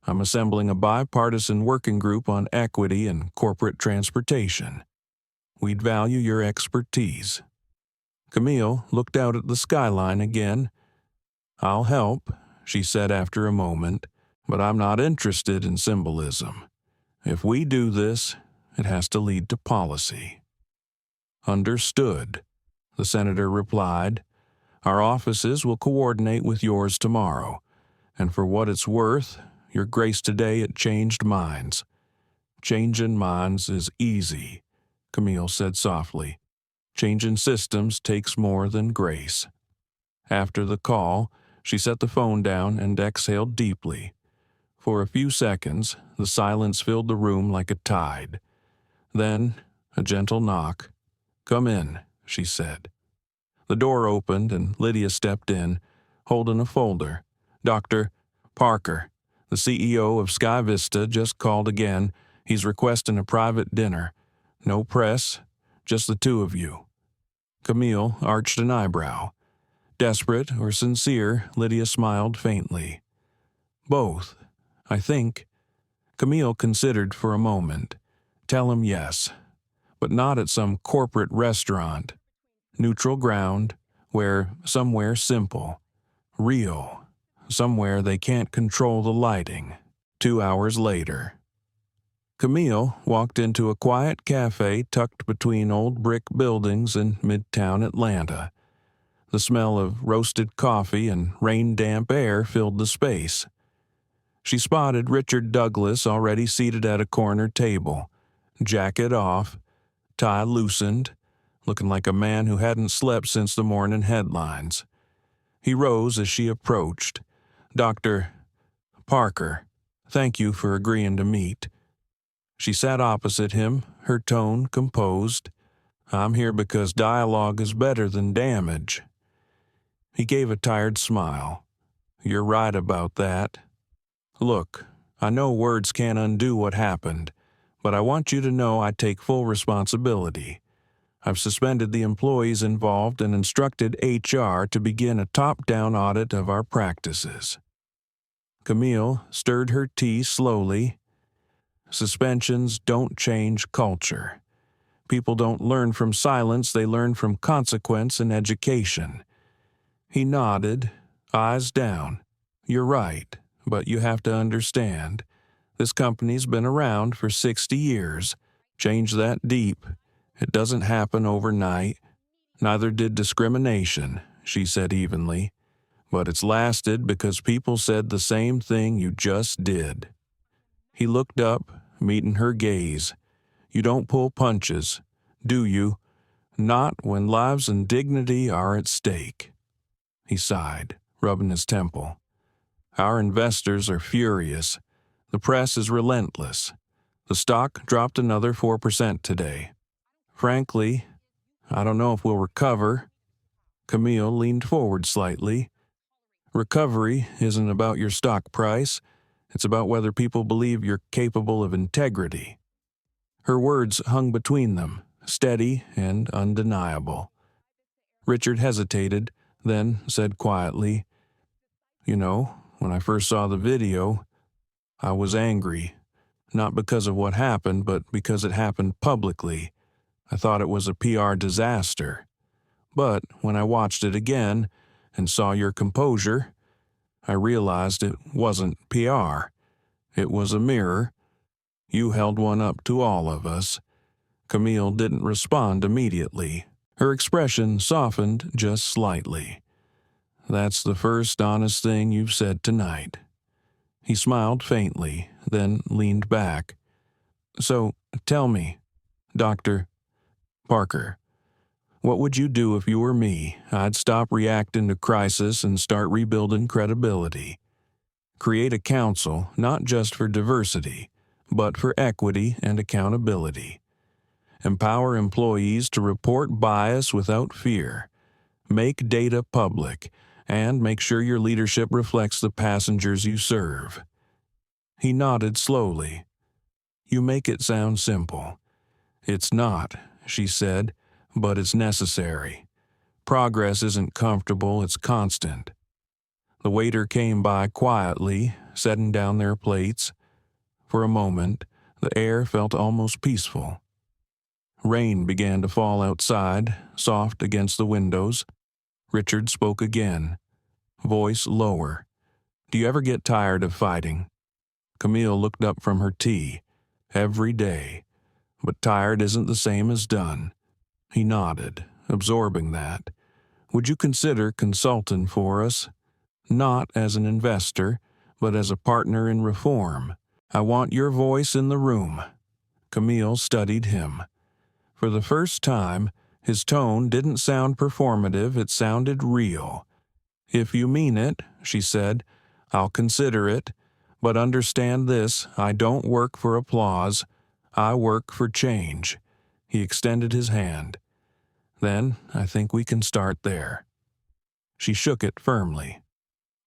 Speaker 1: I'm assembling a bipartisan working group on equity and corporate transportation. We'd value your expertise. Camille looked out at the skyline again. I'll help, she said after a moment, but I'm not interested in symbolism. If we do this, it has to lead to policy. Understood, the senator replied. Our offices will coordinate with yours tomorrow, and for what it's worth, your grace today it changed minds. Changing minds is easy, Camille said softly. Changing systems takes more than grace. After the call, she set the phone down and exhaled deeply. For a few seconds, the silence filled the room like a tide. Then, a gentle knock. Come in, she said. The door opened and Lydia stepped in, holding a folder. Dr. Parker, the CEO of Sky Vista, just called again. He's requesting a private dinner. No press, just the two of you. Camille arched an eyebrow. Desperate or sincere, Lydia smiled faintly. Both, I think. Camille considered for a moment. Tell him yes, but not at some corporate restaurant. Neutral ground, somewhere simple, real, somewhere they can't control the lighting. 2 hours later. Camille walked into a quiet cafe tucked between old brick buildings in midtown Atlanta. The smell of roasted coffee and rain-damp air filled the space. She spotted Richard Douglas already seated at a corner table, jacket off, tie loosened, looking like a man who hadn't slept since the morning headlines. He rose as she approached. Dr. Parker, thank you for agreeing to meet. She sat opposite him, her tone composed. I'm here because dialogue is better than damage. He gave a tired smile. You're right about that. Look, I know words can't undo what happened, but I want you to know I take full responsibility. I've suspended the employees involved and instructed HR to begin a top-down audit of our practices. Camille stirred her tea slowly. Suspensions don't change culture. People don't learn from silence, they learn from consequence and education. He nodded, eyes down. You're right, but you have to understand. This company's been around for 60 years. Change that deep. It doesn't happen overnight. Neither did discrimination, she said evenly. But it's lasted because people said the same thing you just did. He looked up, meeting her gaze. You don't pull punches, do you? Not when lives and dignity are at stake. He sighed. rubbing his temple. Our investors are furious. The press is relentless. The stock dropped another 4% today. Frankly, I don't know if we'll recover. Camille leaned forward slightly. Recovery isn't about your stock price. It's about whether people believe you're capable of integrity. Her words hung between them, steady and undeniable. Richard hesitated, then said quietly, "You know, when I first saw the video, I was angry. Not because of what happened, but because it happened publicly. I thought it was a PR disaster. But when I watched it again and saw your composure, I realized it wasn't PR. It was a mirror. You held one up to all of us." Camille didn't respond immediately. Her expression softened just slightly. "That's the first honest thing you've said tonight." He smiled faintly, then leaned back. "So, tell me, Dr. Parker, what would you do if you were me? I'd stop reacting to crisis and start rebuilding credibility. Create a council, not just for diversity, but for equity and accountability. Empower employees to report bias without fear. Make data public, and make sure your leadership reflects the passengers you serve." He nodded slowly. "You make it sound simple." "It's not," she said, "but it's necessary. Progress isn't comfortable, it's constant." The waiter came by quietly, setting down their plates. For a moment, the air felt almost peaceful. Rain began to fall outside, soft against the windows. Richard spoke again, voice lower. "Do you ever get tired of fighting?" Camille looked up from her tea. "Every day. But tired isn't the same as done." He nodded, absorbing that. "Would you consider consulting for us? Not as an investor, but as a partner in reform. I want your voice in the room." Camille studied him. For the first time, his tone didn't sound performative, it sounded real. "If you mean it," she said, "I'll consider it. But understand this, I don't work for applause. I work for change." He extended his hand. "Then I think we can start there." She shook it firmly.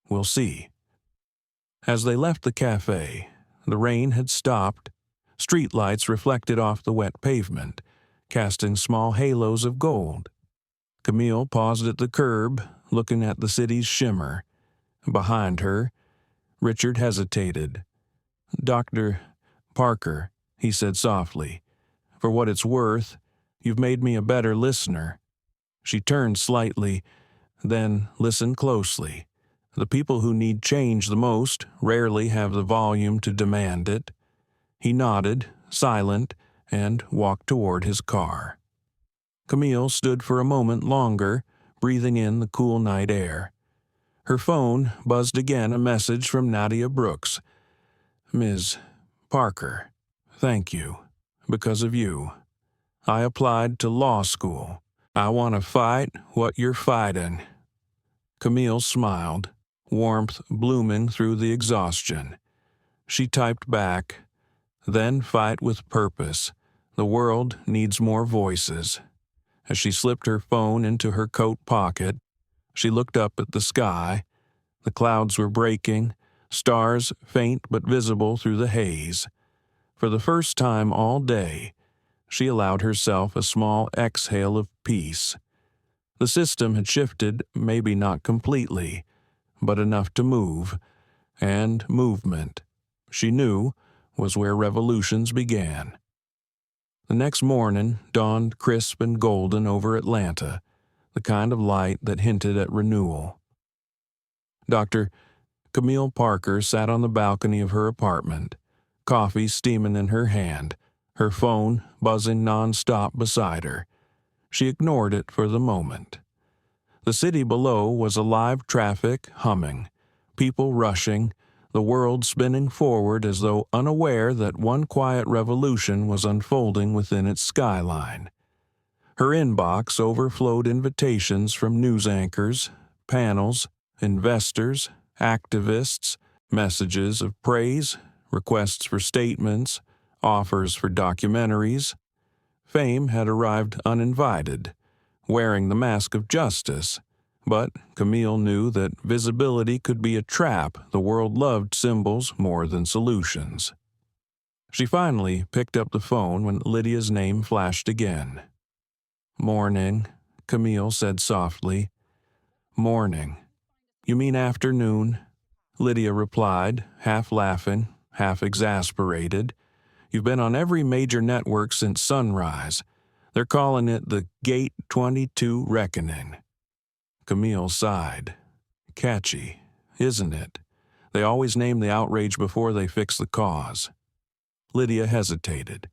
Speaker 1: "We'll see." As they left the cafe, the rain had stopped. Streetlights reflected off the wet pavement, casting small halos of gold. Camille paused at the curb, looking at the city's shimmer. Behind her, Richard hesitated. "Dr. Parker," he said softly, "for what it's worth, you've made me a better listener." She turned slightly, then listened closely. The people who need change the most rarely have the volume to demand it. He nodded, silent, and walked toward his car. Camille stood for a moment longer, breathing in the cool night air. Her phone buzzed again, a message from Nadia Brooks. "Ms. Parker, thank you. Because of you, I applied to law school. I want to fight what you're fighting." Camille smiled, warmth blooming through the exhaustion. She typed back, "Then fight with purpose. The world needs more voices." As she slipped her phone into her coat pocket, she looked up at the sky. The clouds were breaking, stars faint but visible through the haze. For the first time all day, she allowed herself a small exhale of peace. The system had shifted, maybe not completely, but enough to move, and movement, she knew, was where revolutions began. The next morning dawned crisp and golden over Atlanta, the kind of light that hinted at renewal. Dr. Camille Parker sat on the balcony of her apartment, coffee steaming in her hand, her phone buzzing nonstop beside her. She ignored it for the moment. The city below was alive, traffic humming, people rushing, the world spinning forward as though unaware that one quiet revolution was unfolding within its skyline. Her inbox overflowed invitations from news anchors, panels, investors, activists, messages of praise, requests for statements, offers for documentaries. Fame had arrived uninvited, wearing the mask of justice, but Camille knew that visibility could be a trap. The world loved symbols more than solutions. She finally picked up the phone when Lydia's name flashed again. "Morning," Camille said softly. "Morning. You mean afternoon?" Lydia replied, half laughing, half exasperated. "You've been on every major network since sunrise. They're calling it the Gate 22 Reckoning." Camille sighed. "Catchy, isn't it? They always name the outrage before they fix the cause." Lydia hesitated.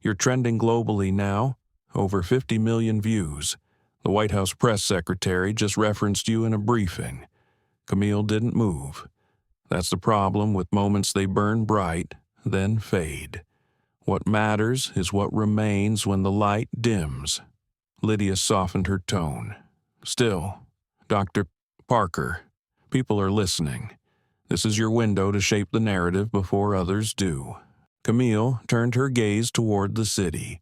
Speaker 1: "You're trending globally now. Over 50 million views. The White House press secretary just referenced you in a briefing." Camille didn't move. That's the problem with moments. They burn bright, then fade. What matters is what remains when the light dims. Lydia softened her tone. "Still, Dr. Parker, people are listening. This is your window to shape the narrative before others do." Camille turned her gaze toward the city.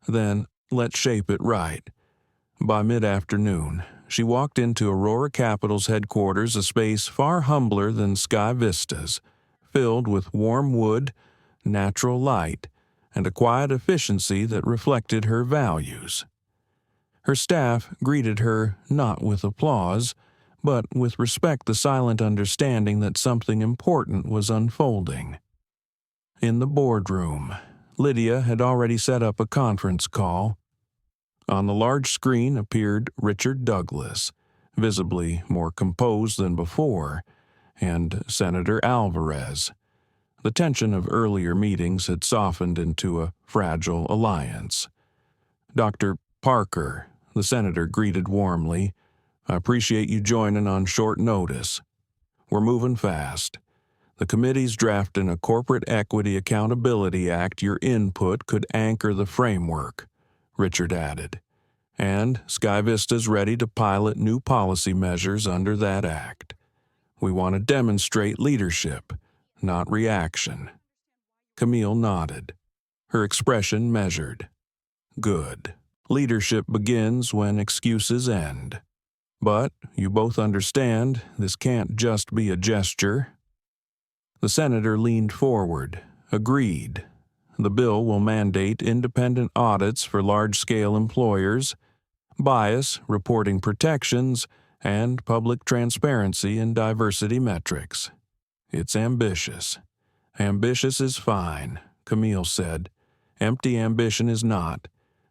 Speaker 1: "Then let's shape it right." By mid-afternoon, she walked into Aurora Capital's headquarters, a space far humbler than Sky Vista's, filled with warm wood, natural light, and a quiet efficiency that reflected her values. Her staff greeted her not with applause, but with respect, the silent understanding that something important was unfolding. In the boardroom, Lydia had already set up a conference call. On the large screen appeared Richard Douglas, visibly more composed than before, and Senator Alvarez. The tension of earlier meetings had softened into a fragile alliance. "Dr. Parker," the senator greeted warmly, "I appreciate you joining on short notice. We're moving fast. The committee's drafting a Corporate Equity Accountability Act. Your input could anchor the framework," Richard added. "And Sky Vista's ready to pilot new policy measures under that act. We want to demonstrate leadership, not reaction." Camille nodded, her expression measured. "Good. Leadership begins when excuses end. But you both understand this can't just be a gesture." The senator leaned forward, agreed. "The bill will mandate independent audits for large-scale employers, bias reporting protections, and public transparency in diversity metrics. It's ambitious." "Ambitious is fine," Camille said. "Empty ambition is not.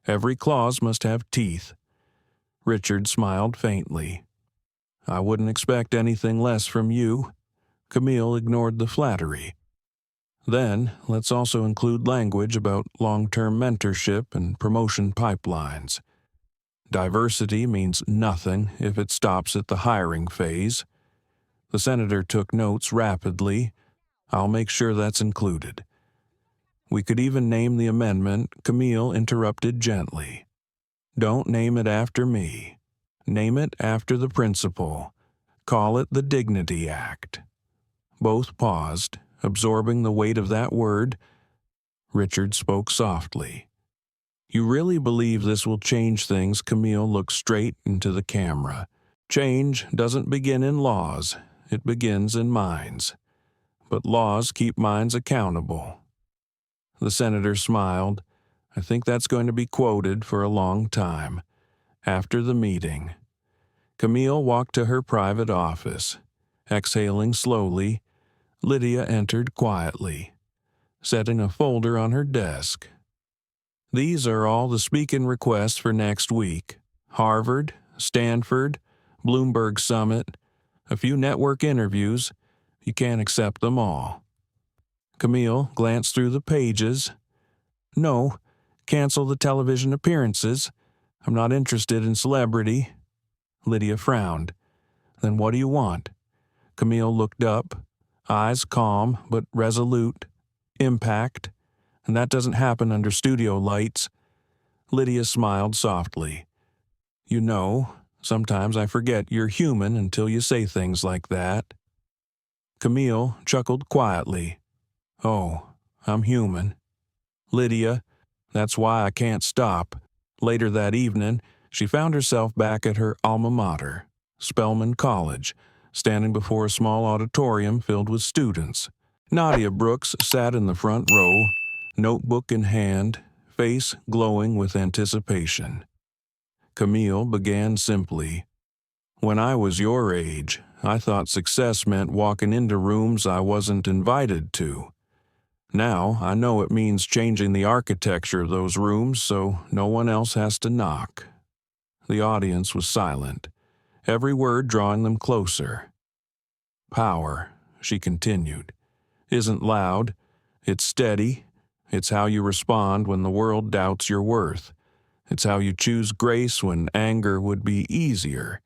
Speaker 1: Every clause must have teeth." Richard smiled faintly. "I wouldn't expect anything less from you." Camille ignored the flattery. "Then let's also include language about long-term mentorship and promotion pipelines. Diversity means nothing if it stops at the hiring phase." The senator took notes rapidly. "I'll make sure that's included." "We could even name the amendment," Camille interrupted gently. "Don't name it after me. Name it after the principle. Call it the Dignity Act." Both paused, absorbing the weight of that word. Richard spoke softly. "You really believe this will change things?" Camille looked straight into the camera. "Change doesn't begin in laws, it begins in minds. But laws keep minds accountable." The senator smiled. "I think that's going to be quoted for a long time." After the meeting, Camille walked to her private office. Exhaling slowly, Lydia entered quietly, setting a folder on her desk. "These are all the speaking requests for next week. Harvard, Stanford, Bloomberg Summit, a few network interviews. You can't accept them all." Camille glanced through the pages. "No, cancel the television appearances. I'm not interested in celebrity." Lydia frowned. "Then what do you want?" Camille looked up, eyes calm but resolute. "Impact. And that doesn't happen under studio lights." Lydia smiled softly. "You know, Sometimes I forget you're human until you say things like that." Camille chuckled quietly. "Oh, I'm human. Lydia, that's why I can't stop." Later that evening, she found herself back at her alma mater, Spelman College, standing before a small auditorium filled with students. Nadia Brooks sat in the front row, notebook in hand, face glowing with anticipation. Camille began simply, "When I was your age, I thought success meant walking into rooms I wasn't invited to. Now I know it means changing the architecture of those rooms so no one else has to knock." The audience was silent, every word drawing them closer. "Power," she continued, "isn't loud. It's steady. It's how you respond when the world doubts your worth. It's how you choose grace when anger would be easier.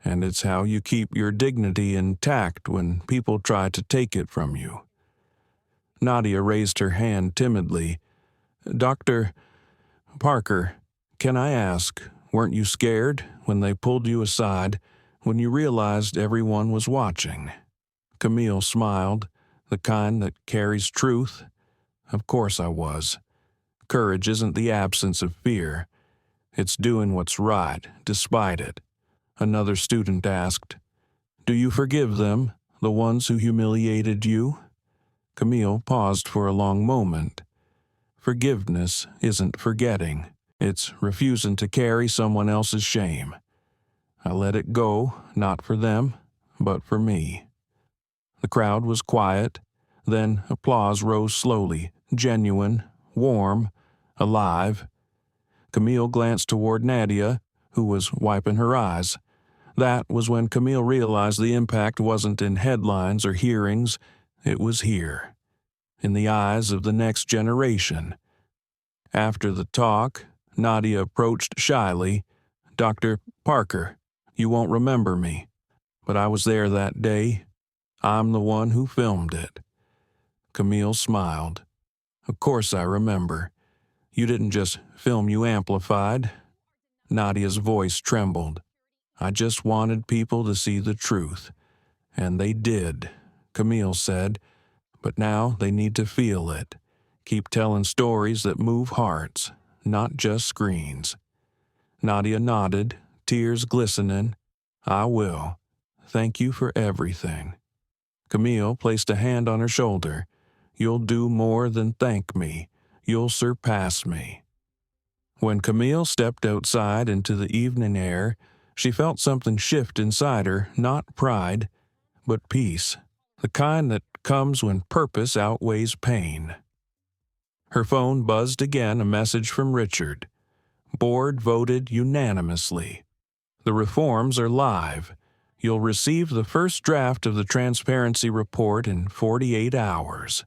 Speaker 1: And it's how you keep your dignity intact when people try to take it from you." Nadia raised her hand timidly. "Dr. Parker, can I ask, weren't you scared when they pulled you aside, when you realized everyone was watching?" Camille smiled, the kind that carries truth. "Of course I was. Courage isn't the absence of fear. It's doing what's right, despite it." Another student asked, "Do you forgive them, the ones who humiliated you?" Camille paused for a long moment. "Forgiveness isn't forgetting. It's refusing to carry someone else's shame. I let it go, not for them, but for me." The crowd was quiet. Then applause rose slowly, genuine, warm, alive. Camille glanced toward Nadia, who was wiping her eyes. That was when Camille realized the impact wasn't in headlines or hearings. It was here, in the eyes of the next generation. After the talk, Nadia approached shyly. "Dr. Parker, you won't remember me, but I was there that day. I'm the one who filmed it." Camille smiled. "Of course I remember. You didn't just film, you amplified." Nadia's voice trembled. "I just wanted people to see the truth. And they did," Camille said. "But now they need to feel it. Keep telling stories that move hearts, not just screens." Nadia nodded, tears glistening. "I will. Thank you for everything." Camille placed a hand on her shoulder. "You'll do more than thank me. You'll surpass me." When Camille stepped outside into the evening air, she felt something shift inside her, not pride, but peace, the kind that comes when purpose outweighs pain. Her phone buzzed again, a message from Richard. "Board voted unanimously. The reforms are live. You'll receive the first draft of the transparency report in 48 hours.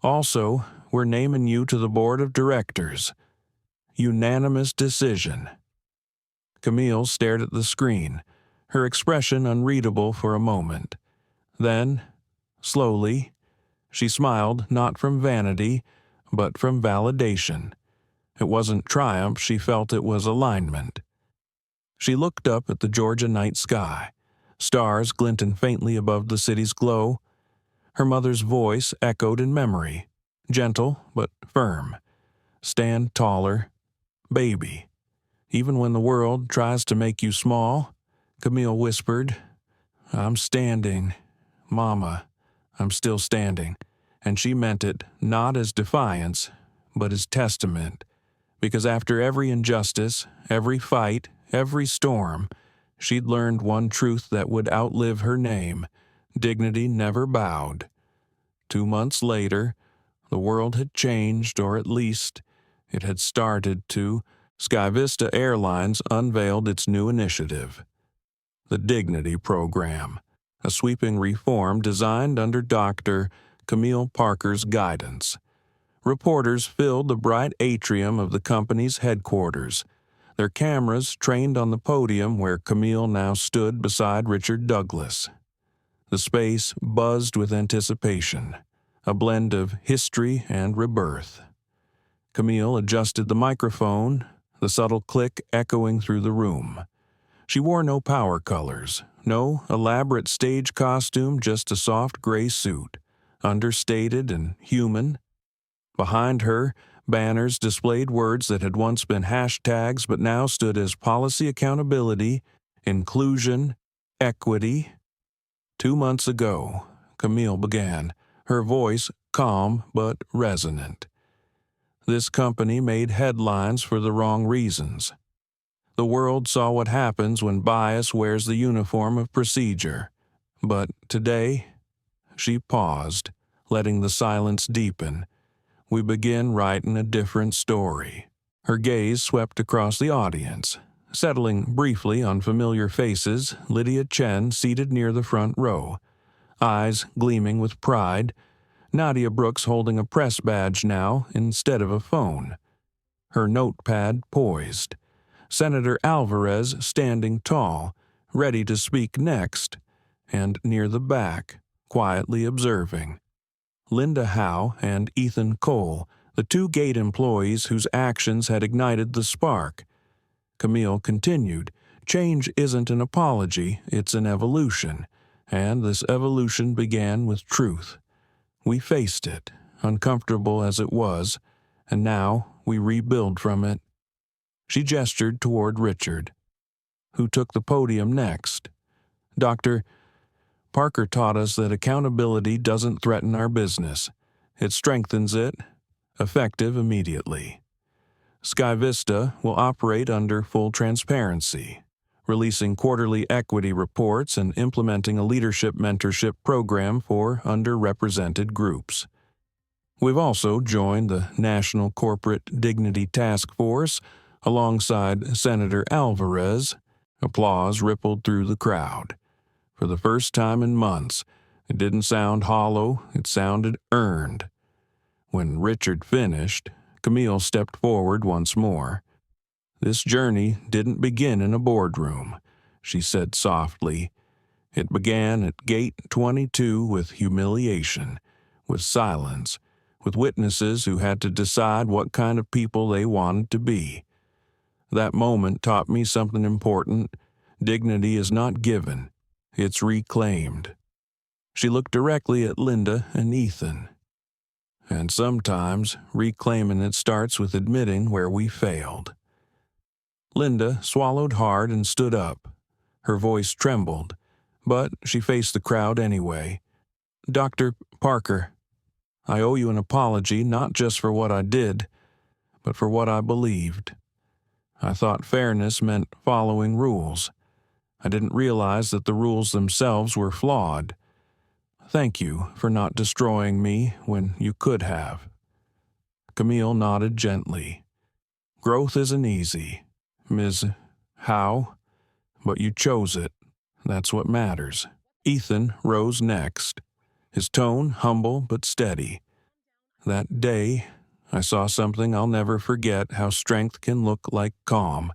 Speaker 1: Also, we're naming you to the board of directors. Unanimous decision." Camille stared at the screen, her expression unreadable for a moment. Then, slowly, she smiled, not from vanity, but from validation. It wasn't triumph, she felt it was alignment. She looked up at the Georgia night sky, stars glinting faintly above the city's glow. Her mother's voice echoed in memory, gentle but firm. "Stand taller, baby. Even when the world tries to make you small," Camille whispered, "I'm standing. Mama, I'm still standing." And she meant it not as defiance, but as testament. Because after every injustice, every fight, every storm, she'd learned one truth that would outlive her name. Dignity never bowed. 2 months later, the world had changed, or at least it had started to. Sky Vista Airlines unveiled its new initiative, the Dignity Program, a sweeping reform designed under Dr. Camille Parker's guidance. Reporters filled the bright atrium of the company's headquarters, their cameras trained on the podium where Camille now stood beside Richard Douglas. The space buzzed with anticipation, a blend of history and rebirth. Camille adjusted the microphone, the subtle click echoing through the room. She wore no power colors, no elaborate stage costume, just a soft gray suit, understated and human. Behind her, banners displayed words that had once been hashtags but now stood as policy accountability, inclusion, equity. 2 months ago, Camille began, her voice calm but resonant. This company made headlines for the wrong reasons. The world saw what happens when bias wears the uniform of procedure. But today, she paused, letting the silence deepen. We begin writing a different story. Her gaze swept across the audience, settling briefly on familiar faces. Lydia Chen seated near the front row, eyes gleaming with pride. Nadia Brooks holding a press badge now instead of a phone, her notepad poised. Senator Alvarez standing tall, ready to speak next, and near the back, quietly observing. Linda Howe and Ethan Cole, the two gate employees whose actions had ignited the spark. Camille continued, "Change isn't an apology, it's an evolution, and this evolution began with truth. We faced it, uncomfortable as it was, and now we rebuild from it." She gestured toward Richard, who took the podium next. "Dr. Parker taught us that accountability doesn't threaten our business. It strengthens it, effective immediately. Sky Vista will operate under full transparency, releasing quarterly equity reports and implementing a leadership mentorship program for underrepresented groups. We've also joined the National Corporate Dignity Task Force alongside Senator Alvarez." Applause rippled through the crowd. For the first time in months, it didn't sound hollow, it sounded earned. When Richard finished, Camille stepped forward once more. "This journey didn't begin in a boardroom," she said softly. "It began at Gate 22 with humiliation, with silence, with witnesses who had to decide what kind of people they wanted to be. That moment taught me something important. Dignity is not given, it's reclaimed." She looked directly at Linda and Ethan. "And sometimes reclaiming it starts with admitting where we failed." Linda swallowed hard and stood up. Her voice trembled, but she faced the crowd anyway. "Dr. Parker, I owe you an apology not just for what I did, but for what I believed. I thought fairness meant following rules. I didn't realize that the rules themselves were flawed. Thank you for not destroying me when you could have." Camille nodded gently. "Growth isn't easy, Ms. Howe, but you chose it. That's what matters." Ethan rose next, his tone humble but steady. "That day, I saw something I'll never forget, how strength can look like calm.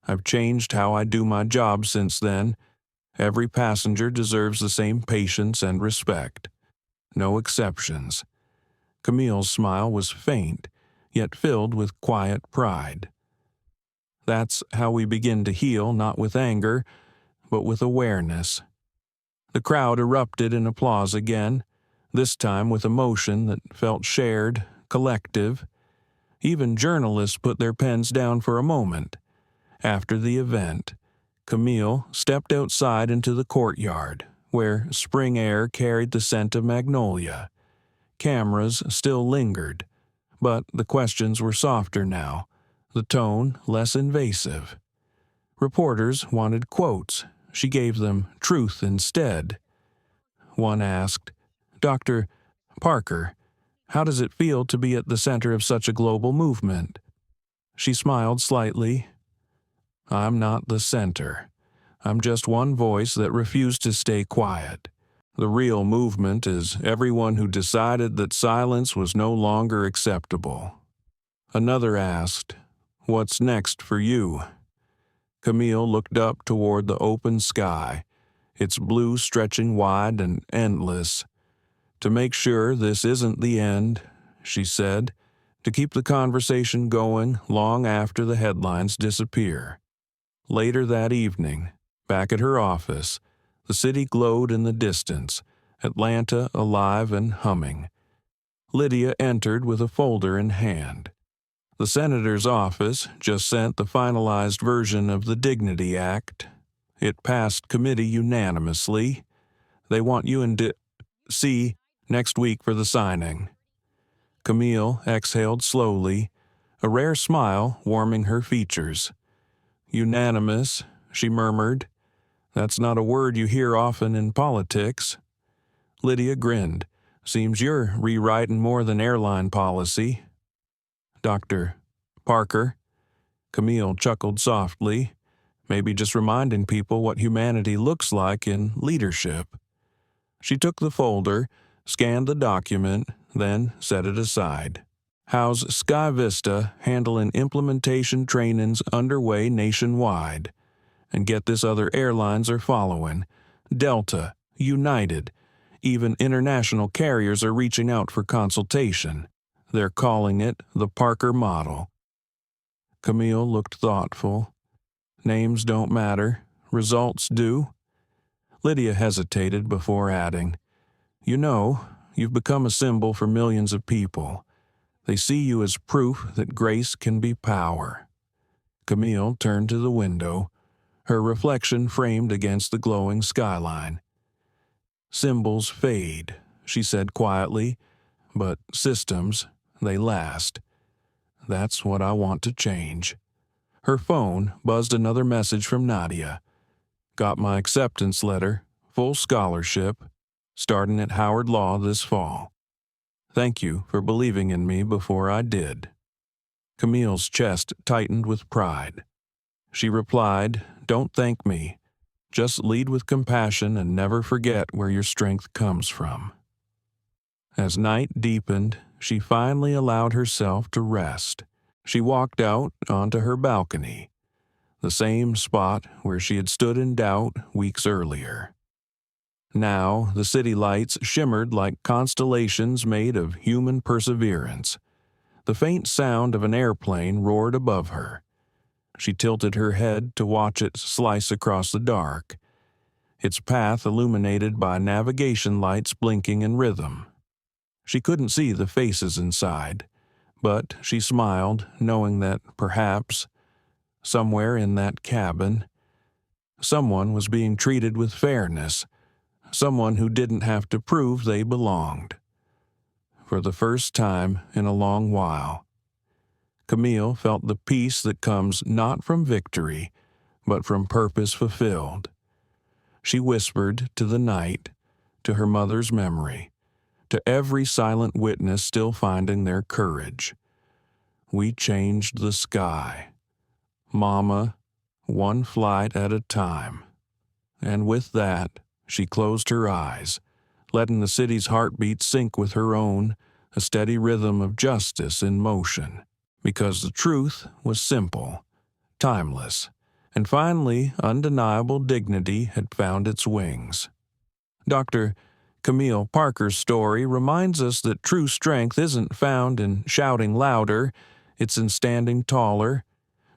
Speaker 1: I've changed how I do my job since then. Every passenger deserves the same patience and respect. No exceptions." Camille's smile was faint, yet filled with quiet pride. "That's how we begin to heal, not with anger, but with awareness." The crowd erupted in applause again, this time with emotion that felt shared, collective. Even journalists put their pens down for a moment. After the event, Camille stepped outside into the courtyard, where spring air carried the scent of magnolia. Cameras still lingered, but the questions were softer now, the tone less invasive. Reporters wanted quotes. She gave them truth instead. One asked, "Dr. Parker, how does it feel to be at the center of such a global movement?" She smiled slightly. "I'm not the center. I'm just one voice that refused to stay quiet. The real movement is everyone who decided that silence was no longer acceptable." Another asked, "What's next for you?" Camille looked up toward the open sky, its blue stretching wide and endless. "To make sure this isn't the end," she said, "to keep the conversation going long after the headlines disappear." Later that evening, back at her office, the city glowed in the distance, Atlanta alive and humming. Lydia entered with a folder in hand. The senator's office just sent the finalized version of the Dignity Act. It passed committee unanimously. They want you in D.C. next week for the signing. Camille exhaled slowly, a rare smile warming her features. Unanimous, she murmured. That's not a word you hear often in politics. Lydia grinned. Seems you're rewriting more than airline policy. Dr. Parker. Camille chuckled softly, maybe just reminding people what humanity looks like in leadership. She took the folder, scanned the document, then set it aside. How's Sky Vista handling implementation trainings underway nationwide? And get this, other airlines are following. Delta, United, even international carriers are reaching out for consultation. They're calling it the Parker model. Camille looked thoughtful. Names don't matter. Results do. Lydia hesitated before adding, You know, you've become a symbol for millions of people. They see you as proof that grace can be power. Camille turned to the window, her reflection framed against the glowing skyline. Symbols fade, she said quietly, but systems, they last. That's what I want to change. Her phone buzzed another message from Nadia. Got my acceptance letter, full scholarship, starting at Howard Law this fall. Thank you for believing in me before I did. Camille's chest tightened with pride. She replied, Don't thank me. Just lead with compassion and never forget where your strength comes from. As night deepened, she finally allowed herself to rest. She walked out onto her balcony, the same spot where she had stood in doubt weeks earlier. Now, the city lights shimmered like constellations made of human perseverance. The faint sound of an airplane roared above her. She tilted her head to watch it slice across the dark, its path illuminated by navigation lights blinking in rhythm. She couldn't see the faces inside, but she smiled, knowing that perhaps, somewhere in that cabin, someone was being treated with fairness, someone who didn't have to prove they belonged. For the first time in a long while, Camille felt the peace that comes not from victory, but from purpose fulfilled. She whispered to the night, to her mother's memory, to every silent witness still finding their courage. We changed the sky. Mama, one flight at a time. And with that, she closed her eyes, letting the city's heartbeat sync with her own, a steady rhythm of justice in motion. Because the truth was simple, timeless, and finally undeniable dignity had found its wings. Dr. Camille Parker's story reminds us that true strength isn't found in shouting louder, it's in standing taller.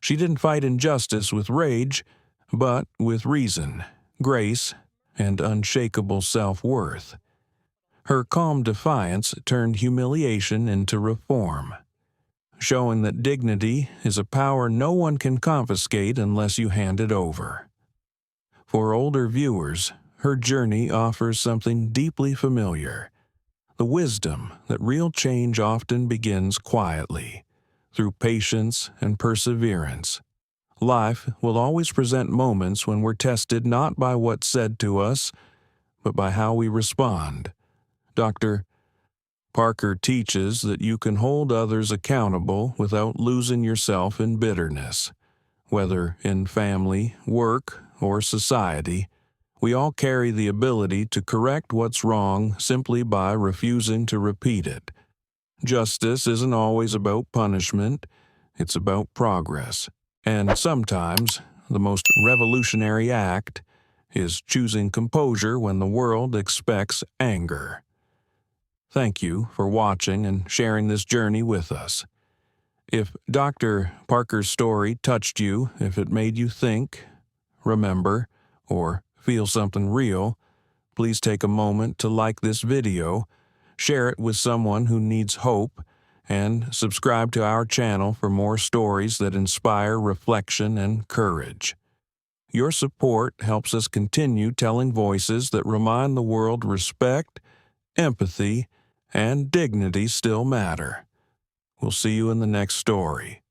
Speaker 1: She didn't fight injustice with rage, but with reason, grace, and unshakable self-worth. Her calm defiance turned humiliation into reform, showing that dignity is a power no one can confiscate unless you hand it over. For older viewers, her journey offers something deeply familiar, the wisdom that real change often begins quietly, through patience and perseverance. Life will always present moments when we're tested not by what's said to us, but by how we respond. Dr. Parker teaches that you can hold others accountable without losing yourself in bitterness. Whether in family, work, or society, we all carry the ability to correct what's wrong simply by refusing to repeat it. Justice isn't always about punishment, it's about progress. And sometimes, the most revolutionary act is choosing composure when the world expects anger. Thank you for watching and sharing this journey with us. If Dr. Parker's story touched you, if it made you think, remember, or feel something real, please take a moment to like this video, share it with someone who needs hope, and subscribe to our channel for more stories that inspire reflection and courage. Your support helps us continue telling voices that remind the world respect, empathy, and dignity still matter. We'll see you in the next story.